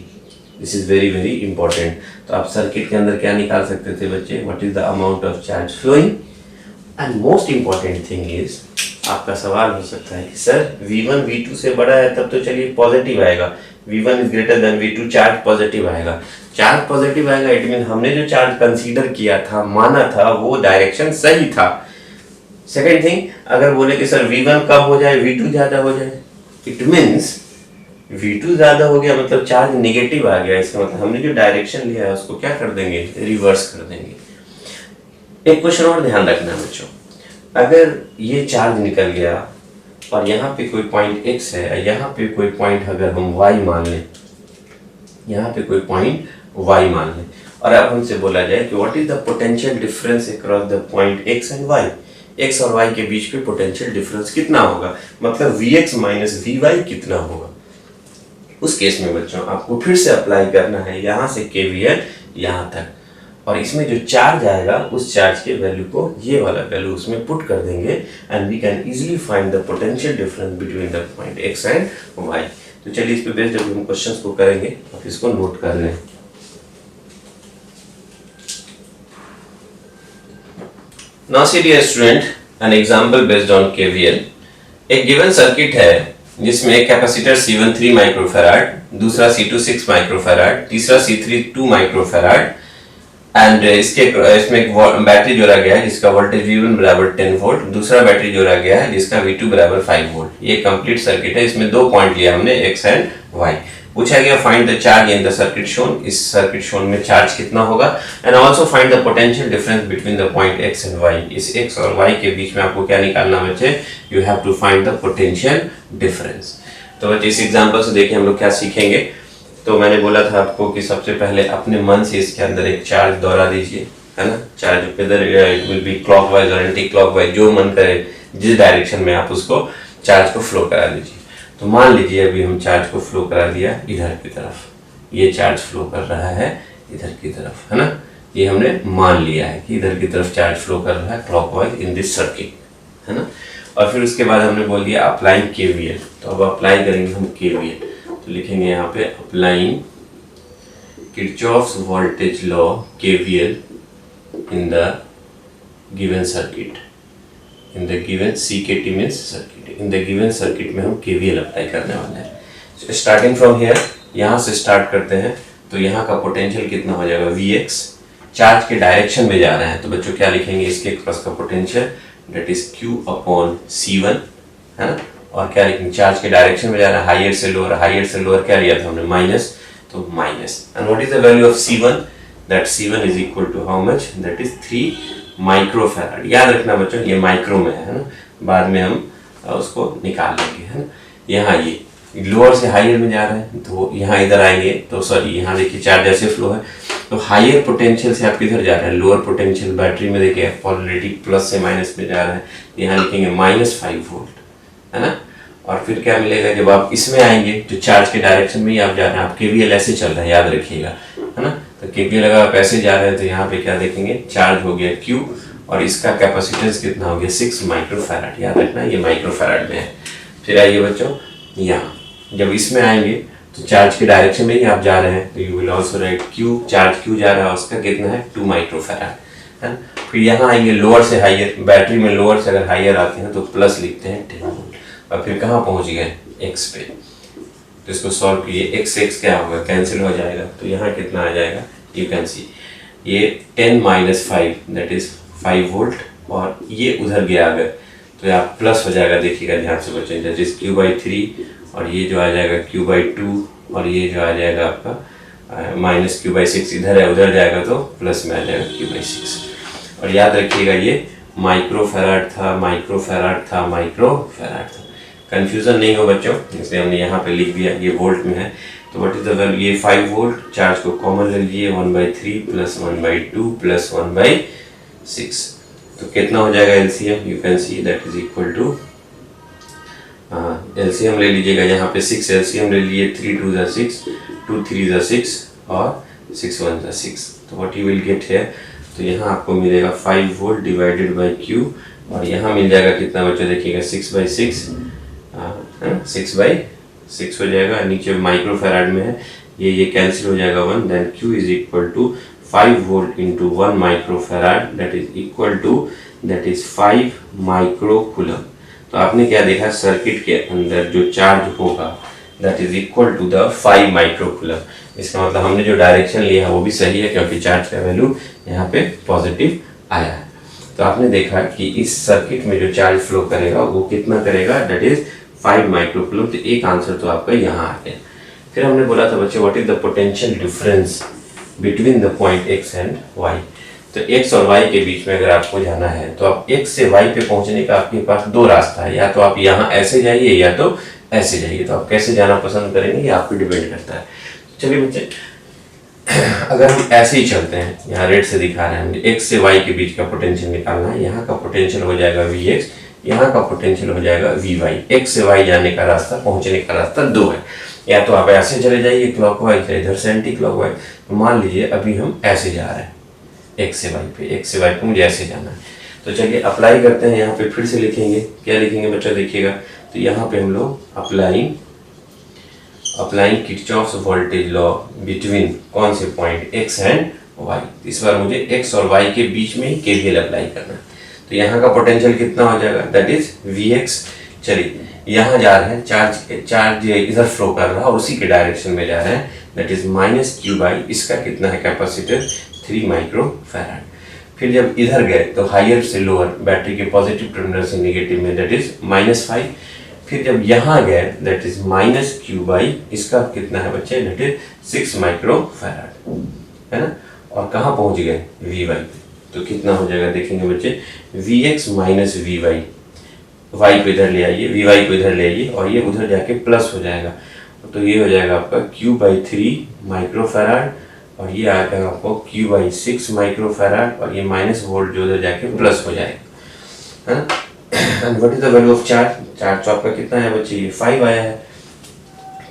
This is very very important. तो आप सर्किट के अंदर क्या निकाल सकते थे बच्चे, what is the amount of charge flowing. And most important thing is, आपका सवाल हो सकता है कि सर v1 v2 से बड़ा है तब तो चलिए पॉजिटिव आएगा, v1 is greater than v2 charge positive आएगा। चार्ज पॉजिटिव आएगा इट मीन हमने जो चार्ज कंसीडर किया था, माना था, वो डायरेक्शन सही था। सेकेंड थिंग, अगर बोले कि सर v1 कम हो जाए v2 ज्यादा हो जाए, इट मीन्स v2 ज्यादा हो गया मतलब चार्ज नेगेटिव आ गया, इसका मतलब हमने जो डायरेक्शन लिया है उसको क्या कर देंगे, रिवर्स कर देंगे। एक क्वेश्चन और ध्यान रखना है बच्चों, अगर ये चार्ज निकल गया और यहाँ पे कोई पॉइंट x है, यहाँ पे कोई पॉइंट अगर हम y मान लें, यहाँ पे कोई पॉइंट y मान लें, और अब हमसे बोला जाए कि what is the potential difference across the point x and y, x और y के बीच पे पोटेंशियल डिफरेंस कितना होगा, मतलब vx माइनस vy कितना होगा। उस केस में बच्चों आपको फिर से अप्लाई करना है यहाँ से केवीएल यहाँ तक, और इसमें जो चार्ज आएगा उस चार्ज के वैल्यू को ये वाला वैल्यू उसमें पुट कर देंगे, and we can easily find the potential difference between the point x and y। तो चलिए इस पे बेस्ड जब हम क्वेश्चंस को करेंगे आप इसको नोट कर लें। Now see dear student, an example based on KVL. एक गिवन सर्किट है जिसमें एक कैपेसिटर C1 3 माइक्रोफैराड, दूसरा C2 6 माइक्रोफैराड, तीसरा C3 2 माइक्रोफैराड, एंड इसमें एक बैटरी जोड़ा गया है जिसका वोल्टेज V1 बराबर 10 वोल्ट, दूसरा बैटरी जोड़ा गया है जिसका V2 बराबर 5 वोल्ट। ये कंप्लीट सर्किट है, इसमें दो पॉइंट लिया हमने x एंड y। पूछा गया find the charge in the circuit shown, इस सर्किट शोन में चार्ज कितना होगा, and also find the potential difference between the point x and y। इस x और y के बीच में आपको क्या निकालना बच्चे, you have to find the potential difference. तो बच्चे इस एग्जांपल से देखिए हम लोग क्या सीखेंगे। तो मैंने बोला था आपको कि सबसे पहले अपने मन से इसके अंदर एक चार्ज दोहरा दीजिए, है ना। चार्ज इधर इट विल बी क्लॉकवाइज और एंटी क्लॉकवाइज, जो मन करे जिस डायरेक्शन में आप उसको चार्ज को फ्लो करा लीजिए। तो मान लीजिए अभी हम चार्ज को फ्लो करा दिया इधर की तरफ, ये चार्ज फ्लो कर रहा है इधर की तरफ, है ना। ये हमने मान लिया है कि इधर की तरफ चार्ज फ्लो कर रहा है क्लॉकवाइज इन दिस सर्किट, है ना। और फिर उसके बाद हमने बोल दिया अप्लाइंग केवीएल। तो अब अप्लाई करेंगे हम केवीएल, तो लिखेंगे यहाँ पे applying Kirchhoff's voltage law KVL in the given circuit, in the given CKT means circuit, in the given circuit में हम केवीएल अप्लाई करने वाले हैं। सो स्टार्टिंग फ्रॉम हियर, यहाँ से स्टार्ट करते हैं। तो यहाँ का पोटेंशियल कितना हो जाएगा Vx, चार्ज के डायरेक्शन में जा रहे हैं तो बच्चों क्या लिखेंगे, इसके क्रॉस का पोटेंशियल दैट इज Q/C1, है ना। और क्या लिखेंगे, चार्ज के डायरेक्शन में जा रहा है हायर से लोअर, हायर से लोअर क्या लिया था हमने माइनस, तो minus. And what is the value of C1, that C1 is equal to how much, that is 3 microfarad. याद रखना बच्चों ये माइक्रो में है ना, बाद में हम उसको निकाल लेंगे, है ना। यहाँ ये लोअर से हायर में जा रहे हैं तो यहाँ इधर आएंगे तो सॉरी यहाँ देखिए चार्ज ऐसे फ्लो है, तो हायर पोटेंशियल से आप किधर जा रहे हैं, लोअर पोटेंशियल बैटरी में देखिए ऑलरेडी प्लस से माइनस में जा रहा है, यहाँ लिखेंगे -5 वोल्ट, है ना। और फिर क्या मिलेगा जब आप इसमें आएंगे जो चार्ज के डायरेक्शन में ही आप जा रहे हैं, आप केवीएल ऐसे चल रहा है याद रखिएगा, है ना। तो केवीएल अगर आप ऐसे जा रहे हैं तो यहाँ पे क्या देखेंगे, चार्ज हो गया Q और इसका कैपेसिटेंस कितना हो गया 6 माइक्रोफैराड, याद रखना ये माइक्रोफैराड में है। फिर आइए बच्चों यहाँ जब इसमें आएंगे तो चार्ज के डायरेक्शन में ही आप जा रहे हैं तो you will also right Q, charge Q जा रहा है उसका कितना है 2 माइक्रोफैराड, है ना। फिर यहाँ आएंगे लोअर से हायर, बैटरी में लोअर से अगर हायर आते हैं तो प्लस लिखते हैं 10 वोल्ट, और फिर कहाँ पहुँच गए x पे। तो इसको सॉल्व कीजिए, x से x क्या होगा, कैंसिल हो जाएगा, तो यहाँ कितना आ जाएगा, यू कैन सी ये 10 - 5 दैट इज 5 वोल्ट, और ये उधर गया अगर तो आप प्लस हो जाएगा, देखिएगा ध्यान से बच्चों, दैट इज Q/3, और ये जो आ जाएगा Q/2 और ये जो आ जाएगा आपका माइनस क्यू बाई सिक्स, इधर है उधर जाएगा तो प्लस में आ जाएगा क्यू बाई सिक्स। और याद रखिएगा ये माइक्रो फैराड था, माइक्रो फैराड था, माइक्रो फैराड था, कंफ्यूजन नहीं हो बच्चों, इसलिए हमने यहाँ पे लिख दिया। ये वोल्ट में है तो व्हाट इज द वैल्यू, ये 5 वोल्ट, चार्ज को कॉमन ले लीजिए, 1/3 प्लस 1/2 प्लस 1/6, तो कितना हो जाएगा LCM, you can see that is equal to, LCM ले लीजिएगा यहाँ पे 6 एलसीएम ले लीजिए, 3 2 ज़ा 6, 2 3 ज़ा 6 और 6 1 ज़ा 6, तो व्हाट यू विल गेट है, तो यहाँ आपको मिलेगा 5 वोल्ट डिवाइडेड बाई क्यू, और यहाँ मिल जाएगा कितना बच्चों देखिएगा 6/6, 6/6 हो जाएगा, नीचे माइक्रो फैराड में है, ये कैंसिल हो जाएगा 1, then Q is equal to 5 volt into 1 microfarad, that is equal to, that is 5 microcoulomb. तो आपने क्या देखा, सर्किट के अंदर जो चार्ज होगा that is equal to the 5 microcoulomb. इसका मतलब हमने जो डायरेक्शन लिया है वो भी सही है, क्योंकि चार्ज का वैल्यू यहाँ पे पॉजिटिव आया है। तो आपने देखा कि इस सर्किट में जो चार्ज फ्लो करेगा वो कितना करेगा, दैट इज 5 माइक्रो कूलम। तो एक आंसर तो आपका यहाँ आ गया। फिर हमने बोला था बच्चे what is the potential difference between the point x and y। तो x और y के बीच में अगर आपको जाना है तो आप x से y पे पहुंचने का आपके पास दो रास्ता है, या तो आप यहाँ ऐसे जाइए या तो ऐसे जाइए। तो आप कैसे जाना पसंद करेंगे ये आप पे डिपेंड करता है। चलिए बच्चे, अगर हम ऐसे ही चलते हैं, यहाँ रेड से दिखा रहे हैं, x से y के बीच का पोटेंशियल निकालना है, यहाँ का पोटेंशियल हो जाएगा vx, यहाँ का पोटेंशियल हो जाएगा vy। x से y जाने का रास्ता, पहुंचने का रास्ता दो है, या तो आप ऐसे चले जाइए क्लॉकवाइज या इधर से एंटी क्लॉकवाइज। तो मान लीजिए अभी हम ऐसे जा रहे हैं x से y पे, x से y पे मुझे ऐसे जाना है। तो चलिए अप्लाई करते हैं, यहाँ पे फिर से लिखेंगे, क्या लिखेंगे बच्चा देखिएगा, तो यहाँ पे हम लोग applying Kirchhoff's voltage law between कौन से पॉइंट x एंड y। इस बार मुझे x और y के बीच में ही केवीएल अप्लाई करना है। तो यहाँ का पोटेंशियल कितना हो जाएगा, दैट इज vx। चलिए यहाँ जा रहे हैं, चार्ज इधर फ्लो कर रहा है और उसी के डायरेक्शन में जा रहे हैं, that is minus Q by, इसका कितना है कैपेसिटर 3 माइक्रो फैराड। फिर जब इधर गए तो हायर से लोअर, बैटरी के पॉजिटिव टर्मिनल से नेगेटिव में, दैट इज -5। फिर जब यहाँ गए that is minus Q by, इसका कितना है बच्चे, दैट इज 6 माइक्रो फैराड, है ना। और कहाँ पहुँच गए, वी वाई। तो कितना हो जाएगा देखेंगे बच्चे, V X minus V Y, Y को इधर ले आइए, वी वाई को इधर ले आइए, और ये उधर जाके प्लस हो जाएगा। तो ये हो जाएगा आपका Q/3 माइक्रो फैराड, और ये आ जाएगा आपको Q/6 माइक्रो फैराड, और ये माइनस वोल्ट जो उधर जाके प्लस हो जाएगा, है ना। And what is the value of charge, charge तो आपका कितना है बच्चे, ये 5 आया है।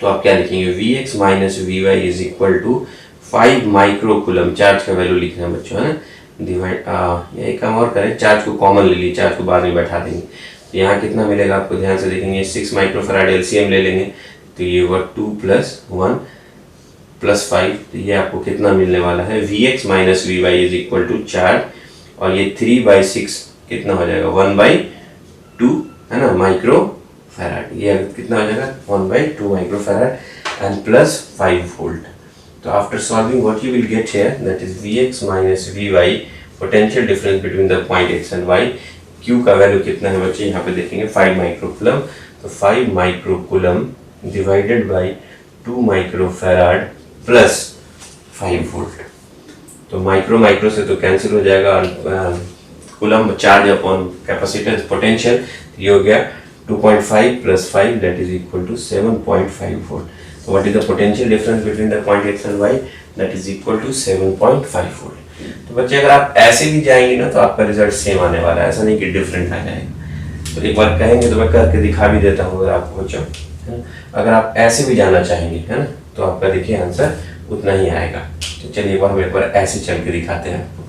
तो आप क्या लिखेंगे, Vx minus Vy is equal to 5 microcoulomb, charge का वैल्यू लिखना है बच्चों, है ना। डिवाइड ये काम और करें, चार्ज को कॉमन ले लीजिए, चार्ज को बाद में बैठा देंगे। तो यहाँ कितना मिलेगा आपको, ध्यान से देखेंगे, 6 माइक्रो फैराड एलसीएम ले लेंगे, तो ये हुआ 2 + 1 + 5, तो ये आपको कितना मिलने वाला है, Vx minus Vy is equal to charge, और ये 3/6 कितना हो जाएगा, 1/2, है ना, माइक्रो फैराड। ये कितना हो जाएगा, 1/2 micro farad and plus 5 volt. तो after solving what you will get here, that is Vx minus Vy, potential difference between the point x and y। Q का वैल्यू कितना है बच्चे, यहाँ पे देखेंगे 5 माइक्रो कूलम, तो 5 microcoulomb divided by 2 microfarad plus 5 volt. तो micro से तो कैंसिल हो जाएगा, coulomb charge upon capacitance potential, ये हो गया 2.5 + 5 that is equal to 7.5 volt. So what is the potential difference between the point x and y, that is equal to 7.5 volt. तो बच्चे अगर आप ऐसे भी जाएंगे ना तो आपका रिजल्ट सेम आने वाला है, ऐसा नहीं कि डिफरेंट आ जाएगा। तो एक बार कहेंगे तो मैं करके दिखा भी देता हूँ अगर आपको बच्चों, है ना। अगर आप ऐसे भी जाना चाहेंगे, है ना, तो आपका देखिए आंसर उतना ही आएगा। तो चलिए एक बार ऐसे चल के दिखाते हैं आपको।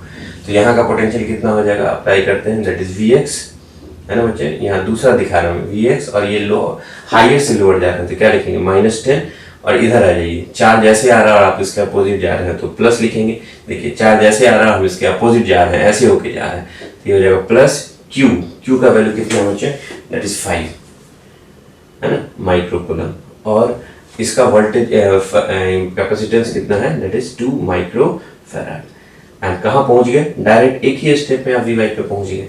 तो यहाँ का पोटेंशियल कितना हो जाएगा, अप्लाई करते हैं, दैट इज Vx, है ना बच्चे। यहाँ दूसरा दिखा रहा हूँ Vx, और ये लो हायर से लोअर जा रहे हैं, तो क्या लिखेंगे, -10, और इधर आ जाइए, चार्ज ऐसे आ रहा है और आप इसके अपोजिट जा रहे हैं तो प्लस लिखेंगे। देखिए चार्ज ऐसे आ रहा है, हम इसके अपोजिट जा रहे हैं, ऐसे होके जा रहे हैं, तो ये हो जाएगा प्लस Q का वैल्यू कितना है बच्चे, दैट इज 5, है ना, माइक्रो कूलम, और इसका वोल्टेज कैपेसिटेंस कितना है, that is 2 micro farad. And कहाँ पहुंच गए, डायरेक्ट एक ही स्टेप में आप Vy पे पहुंच गए।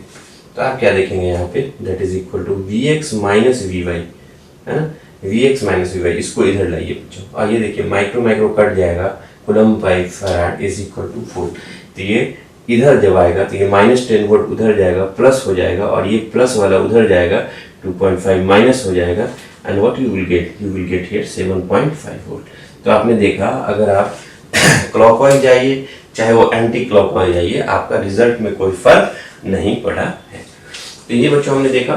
तो आप क्या देखेंगे यहाँ पे, that is equal to Vx minus Vy, है ना। Vx माइनस वी वाई, इसको इधर लाइए बच्चों, और ये देखिए माइक्रो माइक्रो कट जाएगा, coulomb by farad is equal to 4। तो ये इधर जब आएगा तो ये -10 वोल्ट उधर जाएगा, प्लस हो जाएगा, और ये प्लस वाला उधर जाएगा, 2.5 माइनस हो जाएगा, and what you will get here 7.5 volt. तो आपने देखा, अगर आप क्लॉकवाइज जाइए चाहे वो एंटी क्लॉकवाइज जाइए, आपका रिजल्ट में कोई फर्क नहीं पड़ा है। तो ये बच्चों हमने देखा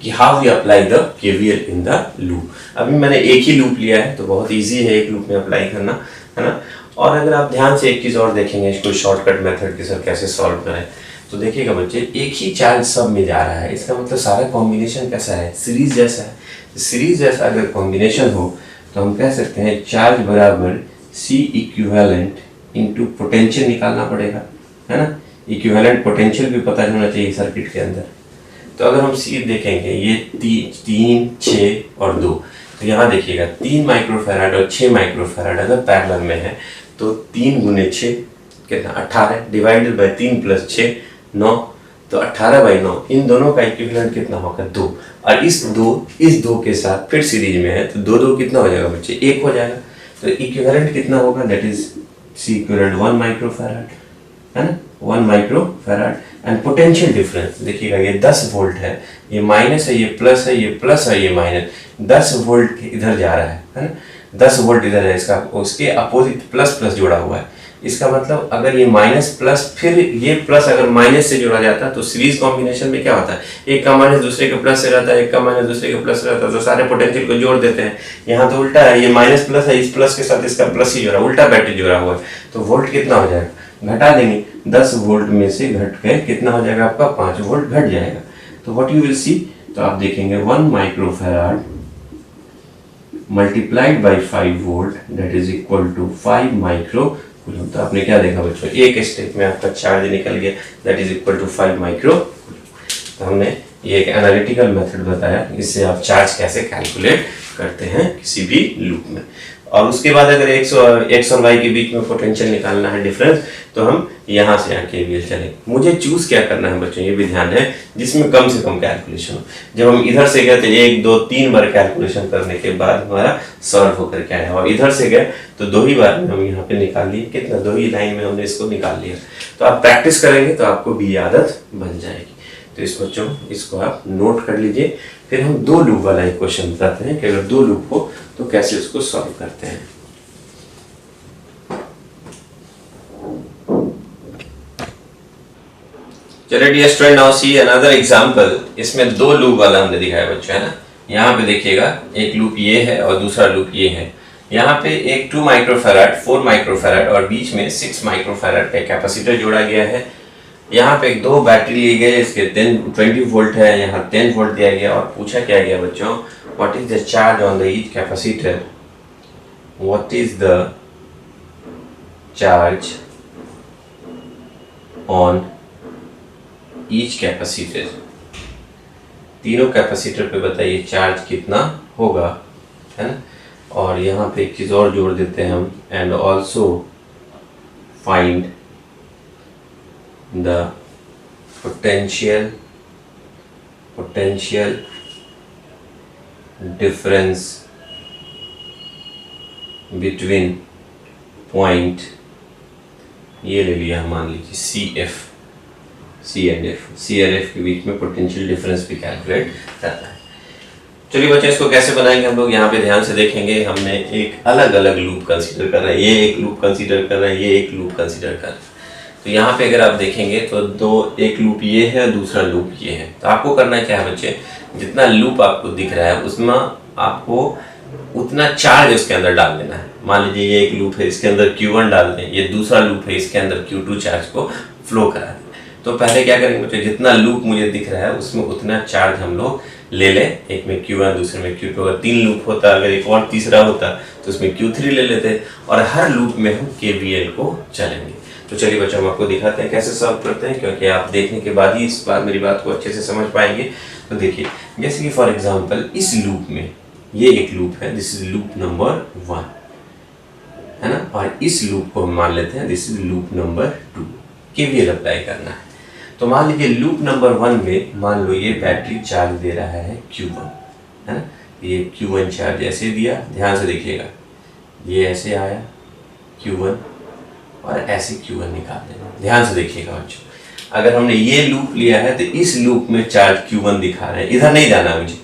कि how we apply the KVL in the loop. अभी मैंने एक ही लूप लिया है तो बहुत इजी है एक लूप में अप्लाई करना, है ना। और अगर आप ध्यान से एक चीज और देखेंगे, इसको शॉर्टकट मेथड के साथ कैसे सॉल्व करें, तो देखिएगा बच्चे, एक ही चार्ज सब में जा रहा है, इसका मतलब सारा कॉम्बिनेशन कैसा है, सीरीज जैसा है। सीरीज जैसा अगर कॉम्बिनेशन हो तो हम कह सकते हैं चार्ज बराबर सी इक्विवेलेंट इंटू पोटेंशियल निकालना पड़ेगा, है ना। इक्विवेलेंट पोटेंशियल भी पता होना चाहिए सर्किट के अंदर। तो अगर हम सी देखेंगे, ये 3, 6 और 2, तो यहाँ देखिएगा 3 माइक्रोफैराड और 6 माइक्रोफैराड अगर पैरेलल में है तो 3 गुने 6 कितना 18 डिवाइडेड बाई 3 प्लस 6 9, तो 18/9 इन दोनों का इक्विवेलेंट कितना होगा 2, और इस दो के साथ फिर सीरीज में है तो 2 कितना हो जाएगा बच्चे 1 हो जाएगा। तो इक्विवेलेंट कितना होगा, that is C equivalent 1 microfarad, है ना, 1 माइक्रोफैराड। एंड पोटेंशियल डिफरेंस देखिएगा, ये 10 वोल्ट है, ये माइनस है, ये प्लस है, ये प्लस है, ये माइनस, 10 वोल्ट इधर जा रहा है ना, 10 वोल्ट इधर है, इसका उसके अपोजिट प्लस प्लस जुड़ा हुआ है। इसका मतलब अगर ये माइनस प्लस फिर ये प्लस अगर माइनस से जोड़ा जाता है तो सीरीज कॉम्बिनेशन में क्या होता है, एक का माइनस दूसरे के प्लस से रहता है, एक का माइनस दूसरे के प्लस से रहता है, तो सारे पोटेंशियल को जोड़ देते हैं। यहाँ तो उल्टा है, ये माइनस प्लस है, इस प्लस के साथ इसका प्लस ही जोड़ा, उल्टा बैटरी जोड़ा हुआ है, तो वोल्ट कितना हो जाएगा, घटा देंगे, 10 वोल्ट में से घट के कितना हो जाएगा आपका 5 वोल्ट घट जाएगा। तो व्हाट यू विल सी, तो आप देखेंगे 1 microfarad multiplied by 5 volt that is equal to 5 microcoulomb. तो आपने क्या देखा बच्चों, एक स्टेप में आपका चार्ज निकल गया that is equal to 5 micro. तो हमने ये एक एनालिटिकल मेथड बताया, इससे आप चार्ज कैसे कैलकुलेट करते हैं किसी भी लूप में। और उसके बाद अगर एक्स और वाई के बीच में पोटेंशियल निकालना है डिफरेंस, तो हम यहाँ से यहाँ केवीएल चलेंगे। मुझे चूज क्या करना है बच्चों, ये भी ध्यान है, जिसमें कम से कम कैलकुलेशन हो। जब हम इधर से गए तो 1 2 3 बार कैलकुलेशन करने के बाद हमारा सॉल्व होकर के आया, और इधर से गए तो 2 ही बार में हम यहाँ पे निकाल लिए, कितना 2 ही लाइन में हमने इसको निकाल लिया। तो आप प्रैक्टिस करेंगे तो आपको भी आदत बन जाएगी। तो इस बच्चों इसको आप नोट कर लीजिए। फिर हम 2 लूप वाला एक क्वेश्चन बताते हैं कि अगर 2 लूप हो तो कैसे उसको सॉल्व करते हैं। चलिए dear student, now see another example. इसमें 2 लूप वाला हमने दिखाया बच्चों, है ना। यहाँ पे देखिएगा एक लूप ये है और दूसरा लूप ये है। यहाँ पे एक 2 माइक्रोफैराड 4 माइक्रोफैराड और बीच में 6 माइक्रोफैराड का कैपेसिटर जोड़ा गया है। यहाँ पे 2 बैटरी लिए गए, इसके 20 वोल्ट है, यहाँ 10 वोल्ट दिया गया, और पूछा क्या गया बच्चों, what is the charge on the each capacitor, what is the charge on each capacitor. तीनों कैपेसिटर पे बताइए चार्ज कितना होगा, है ना। और यहाँ पे एक चीज और जोड़ देते हैं हम, and also find the potential difference between point, ये ले लिया मान लीजिए C एंड F के बीच में पोटेंशियल डिफरेंस भी कैलकुलेट करता है। चलिए बच्चे इसको कैसे बनाएंगे हम लोग, यहाँ पे ध्यान से देखेंगे। हमने एक अलग अलग लूप कंसीडर कर रहे हैं, ये एक लूप कंसीडर कर रहे हैं, ये एक लूप कंसीडर कर रहे हैं। तो यहाँ पे अगर आप देखेंगे तो एक लूप ये है, दूसरा लूप ये है। तो आपको करना क्या है बच्चे, जितना लूप आपको दिख रहा है उसमें आपको उतना चार्ज उसके अंदर डाल देना है। मान लीजिए ये एक लूप है, इसके अंदर Q1 डाल दें, ये दूसरा लूप है, इसके अंदर Q2 चार्ज को फ्लो करा दें। तो पहले क्या करेंगे बच्चे, जितना लूप मुझे दिख रहा है उसमें उतना चार्ज हम लोग ले लें। एक में Q1 दूसरे में Q2, अगर 3 लूप होता, अगर एक और तीसरा होता तो उसमें Q3 ले लेते, और हर लूप में हम KVL को चलेंगे। तो चलिए बच्चों हम आपको दिखाते हैं कैसे सॉल्व करते हैं, क्योंकि आप देखने के बाद ही इस बार मेरी बात को अच्छे से समझ पाएंगे। तो देखिए, जैसे कि फॉर एग्जांपल इस लूप में ये एक लूप है, दिस इज लूप नंबर 1, है ना, और इस लूप को हम मान लेते हैं this is loop number 2। KVL apply करना है। तो मान लीजिए लूप नंबर 1 में मान लो ये बैटरी चार्ज दे रहा है Q1, है ना। ये Q1 चार्ज ऐसे दिया, ध्यान से देखिएगा, ये ऐसे आया Q1 और ऐसे Q1 निकाल देना। ध्यान से देखिएगा बच्चों, अगर हमने ये लूप लिया है तो इस लूप में चार्ज Q1 दिखा रहे हैं, इधर नहीं जाना मुझे,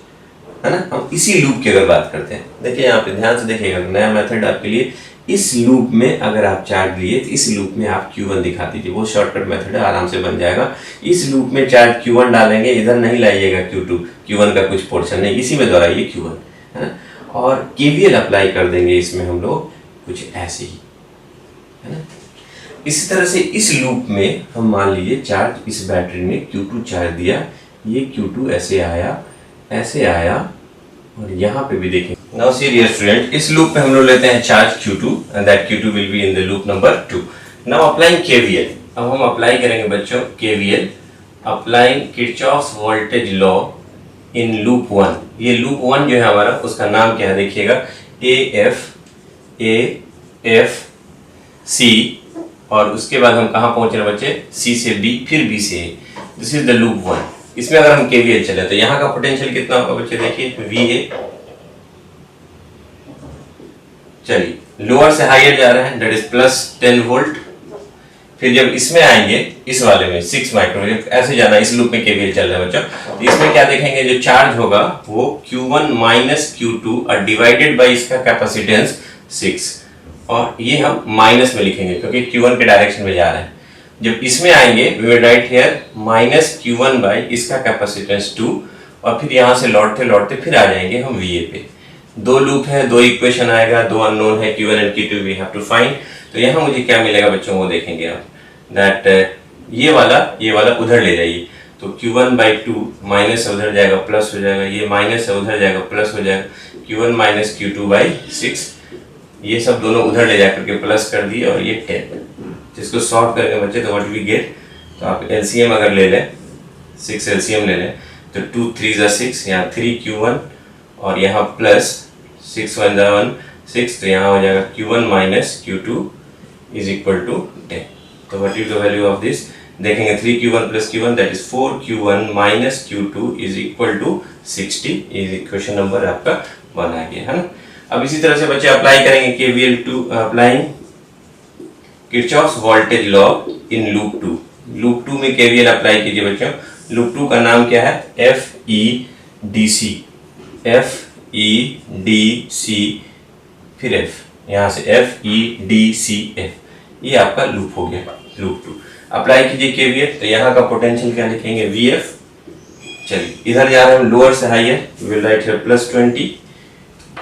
है ना। हम इसी लूप की अगर बात करते हैं, देखिए यहाँ पे ध्यान से देखिएगा, नया मेथड आपके लिए, इस लूप में अगर आप चार्ज लिए तो इस लूप में आप Q1 दिखा दीजिए, वो शॉर्टकट मेथड है, आराम से बन जाएगा। इस लूप में चार्ज Q1 डालेंगे, इधर नहीं लाइएगा Q2, Q1 का कुछ पोर्शन नहीं, इसी में दोहराइए Q1, है ना। और KVL अप्लाई कर देंगे इसमें हम लोग कुछ ऐसे ही, है ना। इसी तरह से इस लूप में हम मान लीजिए चार्ज इस बैटरी में Q2 चार्ज दिया, ये Q2 ऐसे आया और यहाँ पे भी देखें। नाउ सी डियर स्टूडेंट, इस लूप पे हम लोग लेते हैं charge Q2 and that Q2 will be in the loop number 2। Now applying KVL, अब हम अप्लाई करेंगे बच्चों KVL, applying Kirchhoff's voltage law in loop 1। ये लूप 1 जो है हमारा, उसका नाम क्या है देखिएगा, AF C, और उसके बाद हम कहाँ पहुंच रहे हैं बच्चे, C से B, फिर B से A। This is the loop 1। इसमें अगर हम KVL चले तो यहाँ का पोटेंशियल कितना होगा बच्चे, देखिए VA, चलिए लोअर से हायर जा रहा है, दैट इज प्लस 10 वोल्ट। फिर जब इसमें आएंगे, इस वाले में 6 माइक्रो, ऐसे जाना, इस लूप में KVL चल रहा है बच्चों, तो इसमें क्या देखेंगे, जो चार्ज होगा वो Q1 माइनस Q2 और डिवाइडेड बाई इसका कैपेसिटेंस 6, और ये हम माइनस में लिखेंगे क्योंकि Q1 के डायरेक्शन में जा रहे हैं। जब इसमें आएंगे we will write here minus Q1 by इसका कैपेसिटेंस 2, और फिर यहाँ से लौटते लौटते फिर आ जाएंगे हम VA पे। दो लूप है, दो इक्वेशन आएगा, दो अननोन है Q1 and Q2 we have to find. तो यहाँ मुझे क्या मिलेगा बच्चों, वो देखेंगे आप, दैट ये वाला उधर ले जाइए, तो Q1 बाई 2 माइनस उधर जाएगा प्लस हो जाएगा, ये माइनस है उधर जाएगा प्लस हो जाएगा, Q1 माइनस Q2 बाई 6, ये सब दोनों उधर ले जाकर के प्लस कर दिए, और ये 10, जिसको सॉल्व करेंगे बच्चे तो व्हाट वी गेट, तो आप LCM अगर ले लें, 6 LCM ले लें, तो 2 3 जा 6, यहाँ 3 Q1 और यहाँ प्लस 6 1 जा 1 6, तो यहाँ हो जाएगा Q1 minus Q2 is equal to 10। तो what is the value of this, देखेंगे 3 Q1 plus Q1 that is 4 Q1 minus Q2 is equal to 60, is equation number आपका 1 आ गया, है ना। अब इसी तरह से बच्चे अप्लाई करेंगे KVL to applying Kirchhoff's voltage law in loop 2। Loop 2 में KVL अप्लाई कीजिए बच्चों। लूप 2 का नाम क्या है, FEDC, FEDC, फिर F, यहाँ से FEDCF, ये आपका लूप हो गया, लूप 2। अप्लाई कीजिए KVL, तो यहाँ का पोटेंशियल क्या लिखेंगे, VF। चलिए इधर जा रहे हैं लोअर से higher, will write here plus 20,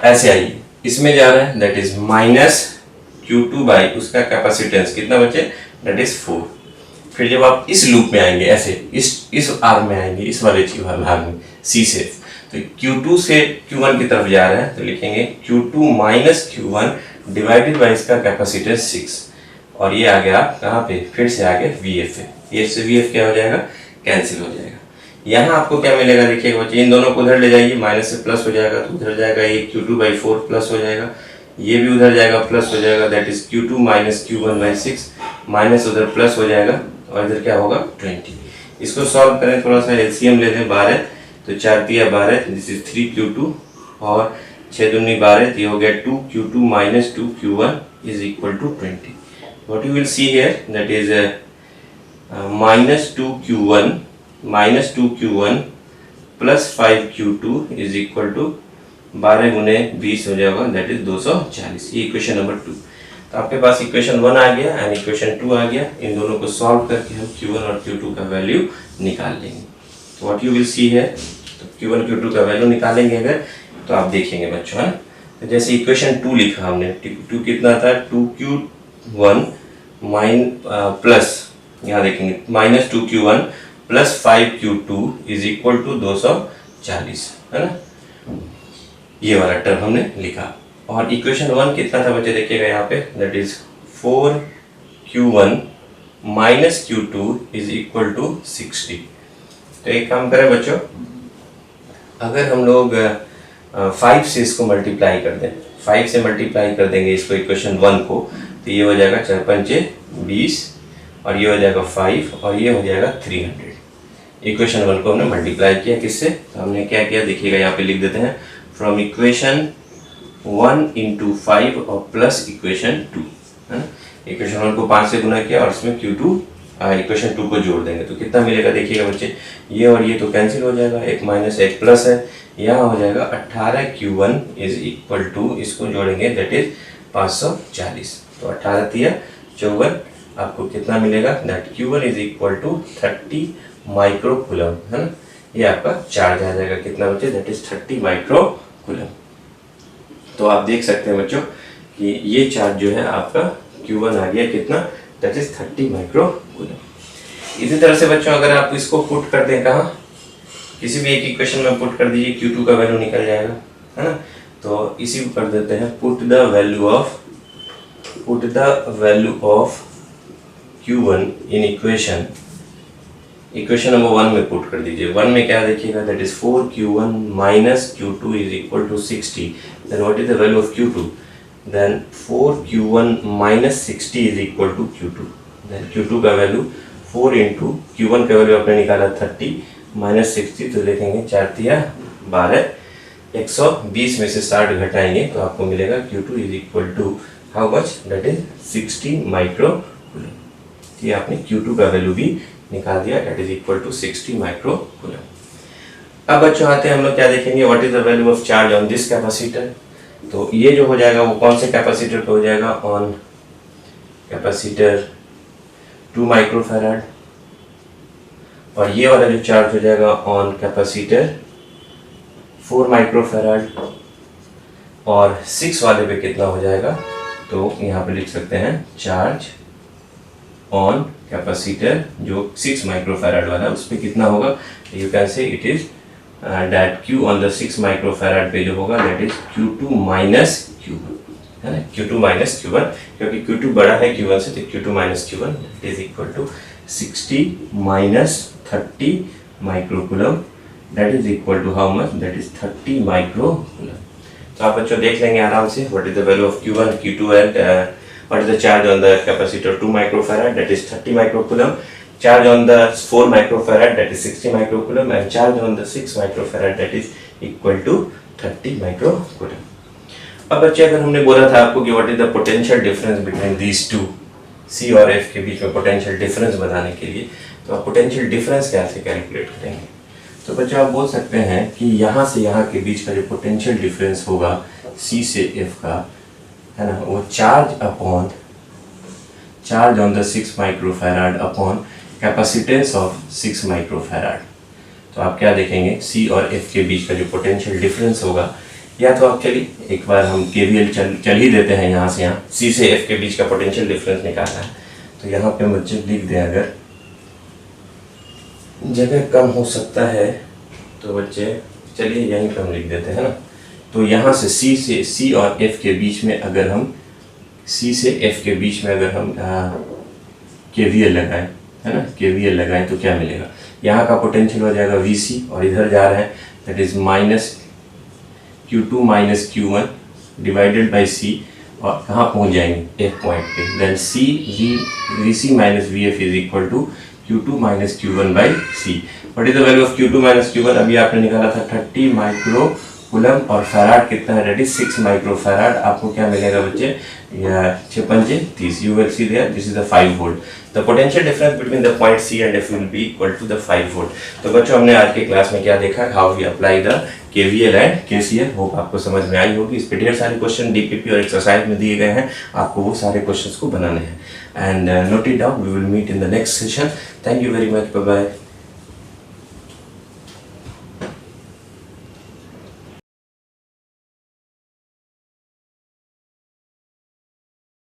ऐसे आइए, इसमें जा रहे हैं that is minus Q2 by उसका कैपेसिटेंस कितना बचे, दैट इज 4। फिर जब आप इस लूप में आएंगे, ऐसे इस आर्म में आएंगे, इस वाले भाग में C से, तो Q2 से Q1 की तरफ जा रहे हैं, तो लिखेंगे Q2 minus Q1 divided by इसका कैपेसिटेंस 6, और ये आ गया कहाँ पे, फिर से आ गया VF है, ये से VF क्या हो जाएगा, कैंसिल हो जाएगा। यहाँ आपको क्या मिलेगा देखिएगा बच्चे, इन दोनों को उधर ले जाइए, माइनस से प्लस हो जाएगा, तो उधर जाएगा ये Q2 बाई 4 प्लस हो जाएगा, ये भी उधर जाएगा प्लस हो जाएगा, that is Q2 minus Q1 by 6, minus उधर प्लस हो जाएगा, और इधर क्या होगा 20। इसको सॉल्व करें, थोड़ा सा LCM ले लें, 12, तो 4 तिया 12, दिस इज 3 Q2 और 6 दूनी 12, ये हो गया 2 Q2 minus 2 Q1 is equal to 20। What you will see here, that is minus 2 Q1 plus 5 Q2 is equal to 12 गुने 20 हो जाएगा, दैट इज 240। ये इक्वेशन नंबर 2। तो आपके पास इक्वेशन 1 आ गया एंड इक्वेशन 2 आ गया। इन दोनों को सॉल्व करके हम Q1 और Q2 का वैल्यू निकाल लेंगे। तो व्हाट यू विल सी है, तो Q1 Q2 का वैल्यू निकालेंगे अगर, तो आप देखेंगे बच्चों, है ना। तो जैसे इक्वेशन 2 लिखा हमने, 2 कितना था, 2Q1 प्लस, यहाँ देखेंगे minus 2Q1 plus 5Q2 is equal to 240, है ना। ये वाला टर्म हमने लिखा। और इक्वेशन 1 कितना था बच्चे, देखिएगा यहाँ पे, that is 4Q1 minus Q2 is equal to 60। तो एक काम करें बच्चों, अगर हम लोग 5 से इसको मल्टीप्लाई कर दें, 5 से मल्टीप्लाई कर देंगे इसको इक्वेशन 1 को, तो ये हो जाएगा 4 पंचे 20 और ये हो जाएगा 5 और ये हो जाएगा 300। इक्वेशन 1 को हमने मल्टीप्लाई किया किससे, तो हमने क्या किया देखिएगा, यहाँ पे लिख देते हैं फ्रॉम इक्वेशन 1 into 5 और प्लस इक्वेशन 2 है ना। इक्वेशन 1 को 5 से गुना किया और इसमें Q2 इक्वेशन 2 को जोड़ देंगे तो कितना मिलेगा देखिएगा बच्चे, ये और ये तो कैंसिल हो जाएगा, एक माइनस एक प्लस है, यहाँ हो जाएगा 18Q1 इज इक्वल टू, इसको जोड़ेंगे दैट इज 540। तो 18 तिया 54, आपको कितना मिलेगा that Q1 is equal to 30 micro coulomb है ना। ये आपका चार्ज आ जाएगा कितना बच्चे, दैट इज 30 माइक्रो कूलम। तो आप देख सकते हैं बच्चों कि ये चार्ज जो है आपका Q1 आ गया कितना, दैट इज 30 माइक्रो कूलम। इसी तरह से बच्चों अगर आप इसको पुट कर दें कहाँ, किसी भी एक इक्वेशन में पुट कर दीजिए, Q2 का वैल्यू निकल जाएगा है ना। तो इसी को कर देते हैं, put the value of Q1 in equation number 1 में पुट कर दीजिए। 1 में क्या देखिएगा, that is 4Q1 minus Q2 is equal to 60। Then what is the value of Q2, then 4Q1 minus 60 is equal to Q2। Then Q2 का value 4 into Q1 का value आपने निकाला 30 माइनस 60, तो देखेंगे 4 तिया 12, 120 में से 60 घटाएंगे तो आपको मिलेगा Q2 is equal to how much, that is 60 micro coulomb. ये आपने Q2 का वैल्यू भी निकाल दिया, that is equal to 60 micro coulomb. अब बच्चों आते हैं हम लोग क्या देखेंगे, what is the value of charge on this capacitor. तो ये जो हो जाएगा वो कौन से कैपेसिटर पे हो जाएगा, ऑन कैपेसिटर 2 माइक्रोफैराड, और ये वाला जो चार्ज हो जाएगा ऑन कैपेसिटर 4 माइक्रोफैराड, और 6 वाले पे कितना हो जाएगा, तो यहाँ पे लिख सकते हैं चार्ज ऑन कैपेसिटर जो 6 माइक्रोफैराड वाला है उस पर कितना होगा, यू कैन से it is that Q on the 6 microfarad पे जो होगा that is Q2 minus Q1 है ना, Q2 माइनस Q1, क्योंकि Q2 बड़ा है Q1 से तो Q2 minus Q1 is equal to 60 minus 30 microcoulomb, that is equal to how much, that is 30 microcoulomb. तो आप बच्चों देख लेंगे आराम से what is the value of Q1, Q2 and what is the charge on the capacitor 2 microfarad that is 30 microcoulomb, charge on the 4 microfarad that is 60 microcoulomb, and charge on the 6 microfarad that is equal to 30 microcoulomb. अब बच्चे अगर हमने बोला था आपको कि what is the potential difference between these two, C और F के बीच में potential difference बताने के लिए, तो आप potential difference कैसे कैलकुलेट करेंगे। तो बच्चों आप बोल सकते हैं कि यहाँ से यहाँ के बीच का जो potential difference होगा C से F का है ना, वो charge on the 6 microfarad upon capacitance of 6 microfarad. तो आप क्या देखेंगे, C और F के बीच का जो पोटेंशियल डिफरेंस होगा, या तो आप चलिए एक बार हम KVL चल ही देते हैं, यहाँ से यहाँ C से F के बीच का पोटेंशियल डिफरेंस निकालना है। तो यहाँ पे बच्चे लिख दें, अगर जगह कम हो सकता है तो बच्चे चलिए यहीं पर हम लिख देते हैं ना। तो यहाँ से C और F के बीच में अगर हम KVL लगाएं है ना, KVL लगाएं तो क्या मिलेगा, यहाँ का पोटेंशियल हो जाएगा VC और इधर जा रहा है that is minus Q2 minus Q1 divided by C, और कहाँ पहुँच जाएंगे एक पॉइंट पे, then VC minus VF is equal to Q2 minus Q1 by C। What is the value of Q2 minus Q1, अभी आपने निकाला था 30 माइक्रो कूलम, और फैराड कितना है, दैट इज 6 माइक्रोफैराड। आपको क्या मिलेगा बच्चे, 6 पंजे 30, you will see there this is the 5 volt. The potential difference between the point C and F will be equal to the 5 volt. तो बच्चों हमने आज के क्लास में क्या देखा, how we apply the KVL and KCL। Hope आपको समझ में आई होगी। इस पे ढेर सारे क्वेश्चन DPP और एक्सरसाइज में दिए गए हैं, आपको वो सारे क्वेश्चंस को बनाने हैं। And note it down, we will meet in the next session. Thank you very much, bye bye.